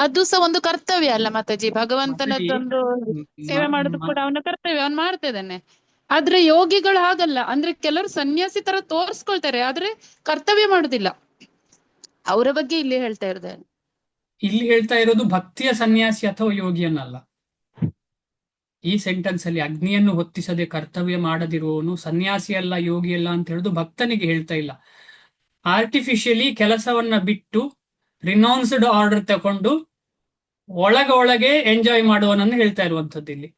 ಅದು ಸಹ ಒಂದು ಕರ್ತವ್ಯ ಅಲ್ಲ ಮಾತಾಜಿ, ಭಗವಂತನದ್ದೊಂದು ಸೇವೆ ಮಾಡೋದು ಕೂಡ ಅವನ ಕರ್ತವ್ಯ, ಅವನು ಮಾಡ್ತಾ ಇದ್ದಾನೆ. ಆದ್ರೆ ಯೋಗಿಗಳು ಹಾಗಲ್ಲ, ಅಂದ್ರೆ ಕೆಲವರು ಸನ್ಯಾಸಿ ತರ ತೋರ್ಸ್ಕೊಳ್ತಾರೆ, ಆದ್ರೆ ಕರ್ತವ್ಯ ಮಾಡುದಿಲ್ಲ. ಅವರ ಬಗ್ಗೆ ಇಲ್ಲಿ ಹೇಳ್ತಾ ಇದ್ದಾರೆ. ಇಲ್ಲಿ ಹೇಳ್ತಾ ಇರೋದು ಭಕ್ತಿಯ ಸನ್ಯಾಸಿ ಅಥವಾ ಯೋಗಿಯನ್ನಲ್ಲ. ಈ ಸೆಂಟೆನ್ಸ್ ಅಲ್ಲಿ ಅಗ್ನಿಯನ್ನು ಹೊತ್ತಿಸದೆ ಕರ್ತವ್ಯ ಮಾಡದಿರುವವನು ಸನ್ಯಾಸಿ ಅಲ್ಲ, ಯೋಗಿ ಅಲ್ಲ ಅಂತ ಹೇಳುದು ಭಕ್ತನಿಗೆ ಹೇಳ್ತಾ ಇಲ್ಲ. ಆರ್ಟಿಫಿಷಿಯಲಿ ಕೆಲಸವನ್ನ ಬಿಟ್ಟು ರಿನೌನ್ಸ್ಡ್ ಆರ್ಡರ್ ತಗೊಂಡು ಒಳಗೆ ಎಂಜಾಯ್ ಮಾಡುವನನ್ನು ಹೇಳ್ತಾ ಇರುವಂತದ್ದು ಇಲ್ಲಿ.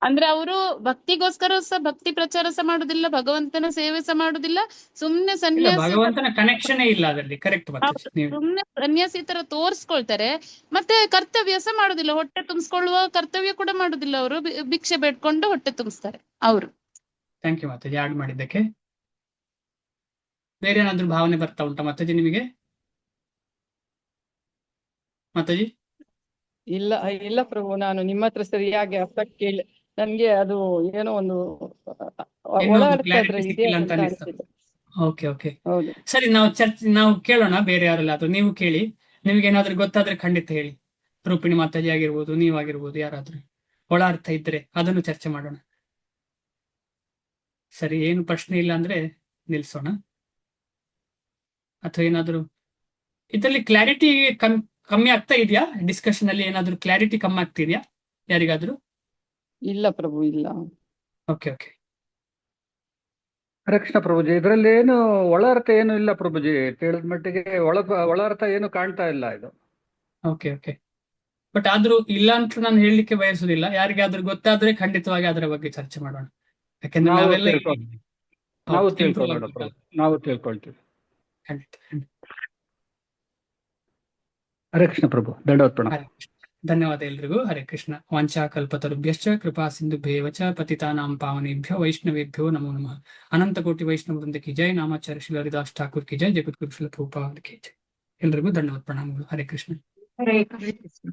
ಅಂದ್ರೆ ಅವರು ಭಕ್ತಿಗೋಸ್ಕರ ಸಹ ಭಕ್ತಿ ಪ್ರಚಾರ ಸಹ ಮಾಡುದಿಲ್ಲ, ಭಗವಂತನ ಸೇವೆ ಸಹ ಮಾಡುದಿಲ್ಲ, ಸುಮ್ನೆ ಇಲ್ಲ, ಸನ್ಯಾಸಿ ಭಗವಂತನ ಕನೆಕ್ಷನ್ ಇಲ್ಲ ಅದರಲ್ಲಿ. ಕರೆಕ್ಟ್ ನೀವು. ಸುಮ್ನೆ ಸನ್ಯಾಸಿ ತರ ತೋರ್ಸ್ಕೊಳ್ತಾರೆ, ಮತ್ತೆ ಕರ್ತವ್ಯ ಸಹ ಮಾಡುದಿಲ್ಲ. ಹೊಟ್ಟೆ ತುಂಬಿಸ್ಕೊಳ್ಳುವ ಕರ್ತವ್ಯ ಕೂಡ ಮಾಡುದಿಲ್ಲ ಅವರು, ಭಿಕ್ಷೆ ಬೇಡ್ಕೊಂಡು ಹೊಟ್ಟೆ ತುಂಬಿಸ್ತಾರೆ ಅವರು. ಥ್ಯಾಂಕ್ ಯು ಮಾತಾಜಿ ಆಡ್ ಮಾಡಿದ್ದಕ್ಕೆ. ಬೇರೆ ಏನಾದ್ರೂ ಭಾವನೆ ಬರ್ತಾ ಉಂಟಾ ಮಾತಾಜಿ ನಿಮಗೆ? ಮಾತಾಜಿ ಇಲ್ಲ ಇಲ್ಲ ಪ್ರಭು, ನಾನು ನಿಮ್ಮ ಹತ್ರ ಸರಿಯಾಗಿ ಅರ್ಥ ಕೇಳಿ ನನ್ಗೆ ಅದು ಏನೋ ಒಂದು ಒಳ ಅರ್ಥ ಅದ್ರಲ್ಲಿ ಇದೆ ಅಂತ ಅನಿಸಿದೆ. ಓಕೆ. ಹೌದು, ಸರಿ, ನಾವು ಕೇಳೋಣ ಬೇರೆ ಯಾರೆಲ್ಲ, ಅದು ನೀವು ಕೇಳಿ. ನಿಮ್ಗೆ ಏನಾದ್ರೂ ಗೊತ್ತಾದ್ರೆ ಖಂಡಿತ ಹೇಳಿ. ರೂಪಿಣಿ ಮಾತಾಜಿ ಆಗಿರ್ಬೋದು, ನೀವಾಗಿರ್ಬೋದು, ಯಾರಾದ್ರೂ ಒಳ ಅರ್ಥ ಇದ್ರೆ ಅದನ್ನು ಚರ್ಚೆ ಮಾಡೋಣ. ಸರಿ, ಏನು ಪ್ರಶ್ನೆ ಇಲ್ಲ ಅಂದ್ರೆ ನಿಲ್ಸೋಣ. ಅಥವಾ ಏನಾದ್ರು ಇದರಲ್ಲಿ ಕ್ಲಾರಿಟಿ ಕಮ್ಮಿ ಆಗ್ತಾ ಇದೆಯಾ? ಡಿಸ್ಕಷನ್ ಅಲ್ಲಿ ಏನಾದ್ರು ಕ್ಲಾರಿಟಿ ಕಮ್ಮಿ ಆಗ್ತಿದ್ಯಾ ಯಾರಿಗಾದ್ರೂ? ಇಲ್ಲ ಪ್ರಭು, ಇಲ್ಲ. Okay okay. ಹರೇ ಕೃಷ್ಣ ಪ್ರಭುಜಿ, ಇದರಲ್ಲಿ ಏನು ಒಳ ಅರ್ಥ ಏನು ಇಲ್ಲ ಪ್ರಭುಜಿ. ತಿಳಿದ ಮಟ್ಟಿಗೆ ಒಳ ಅರ್ಥ ಏನು ಕಾಣ್ತಾ ಇಲ್ಲ ಇದು. Okay okay. ಬಟ್ ಆದ್ರೂ ಇಲ್ಲ ಅಂತ ನಾನು ಹೇಳಲಿಕ್ಕೆ ಬಯಸುದಿಲ್ಲ. ಯಾರಿಗಾದ್ರೂ ಗೊತ್ತಾದ್ರೆ ಖಂಡಿತವಾಗಿ ಅದರ ಬಗ್ಗೆ ಚರ್ಚೆ ಮಾಡೋಣ. ಯಾಕಂದ್ರೆ ನಾವು ನಾವೆಲ್ಲ ತಿಳ್ಕೊಳ್ಳೋಣ. ಹೌದು, ನಾವು improve ತಿಳ್ಕೊಳ್ಳೋಣ ಆಗ್ಬೇಕು. ಪ್ರಭು, ನಾವು ತಿಳ್ಕೊಳ್ತೀವಿ. ಖಂಡಿತ ಖಂಡಿತ. ಹರೇ ಕೃಷ್ಣ ಪ್ರಭು, ದಂಡವತ್ ಪ್ರಣಾಮ. ಹರೇ ಕೃಷ್ಣ. ಧನ್ಯವಾದ ಎಲ್ರಿಗೂ. ಹರೇ ಕೃಷ್ಣ. ವಾಂಛಾ ಕಲ್ಪತರುಭ್ಯಶ್ಚ ಕೃಪಾ ಸಿಂಧುಭ್ಯೇವ ಚ ಪತಿತಾನಾಂ ಪಾವನೇಭ್ಯೋ ವೈಷ್ಣವೇಭ್ಯೋ ನಮೋ ನಮಃ. ಅನಂತ ಕೋಟಿ ವೈಷ್ಣವ ವೃಂದ ಕಿ ಜೈ. ನಾಮಾಚಾರ್ಯ ಶ್ರೀ ಹರಿದಾಸ್ ಠಾಕೂರ್ ಕಿ ಜೈ. ಜಗದ್ಗುರು ಶ್ರೀಲ ಪ್ರಭುಪಾದ ಕಿ ಜೈ. ಎಲ್ರಿಗೂ ಧನ್ಯವಾದ ಪ್ರಣಾಮಗಳು. ಹರೇ ಕೃಷ್ಣ. ಹರೇ ಕೃಷ್ಣ.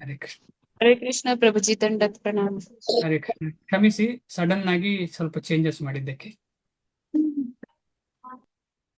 ಹರೇ ಕೃಷ್ಣ. ಹರೇ ಕೃಷ್ಣ ಪ್ರಭುಜಿ, ದಂಡತ್ ಪ್ರಣಾಮ. ಹರೇ ಕೃಷ್ಣ. ಕ್ಷಮಿಸಿ, ಸಡನ್ ಆಗಿ ಸ್ವಲ್ಪ ಚೇಂಜಸ್ ಮಾಡಿದ್ದಕ್ಕೆ.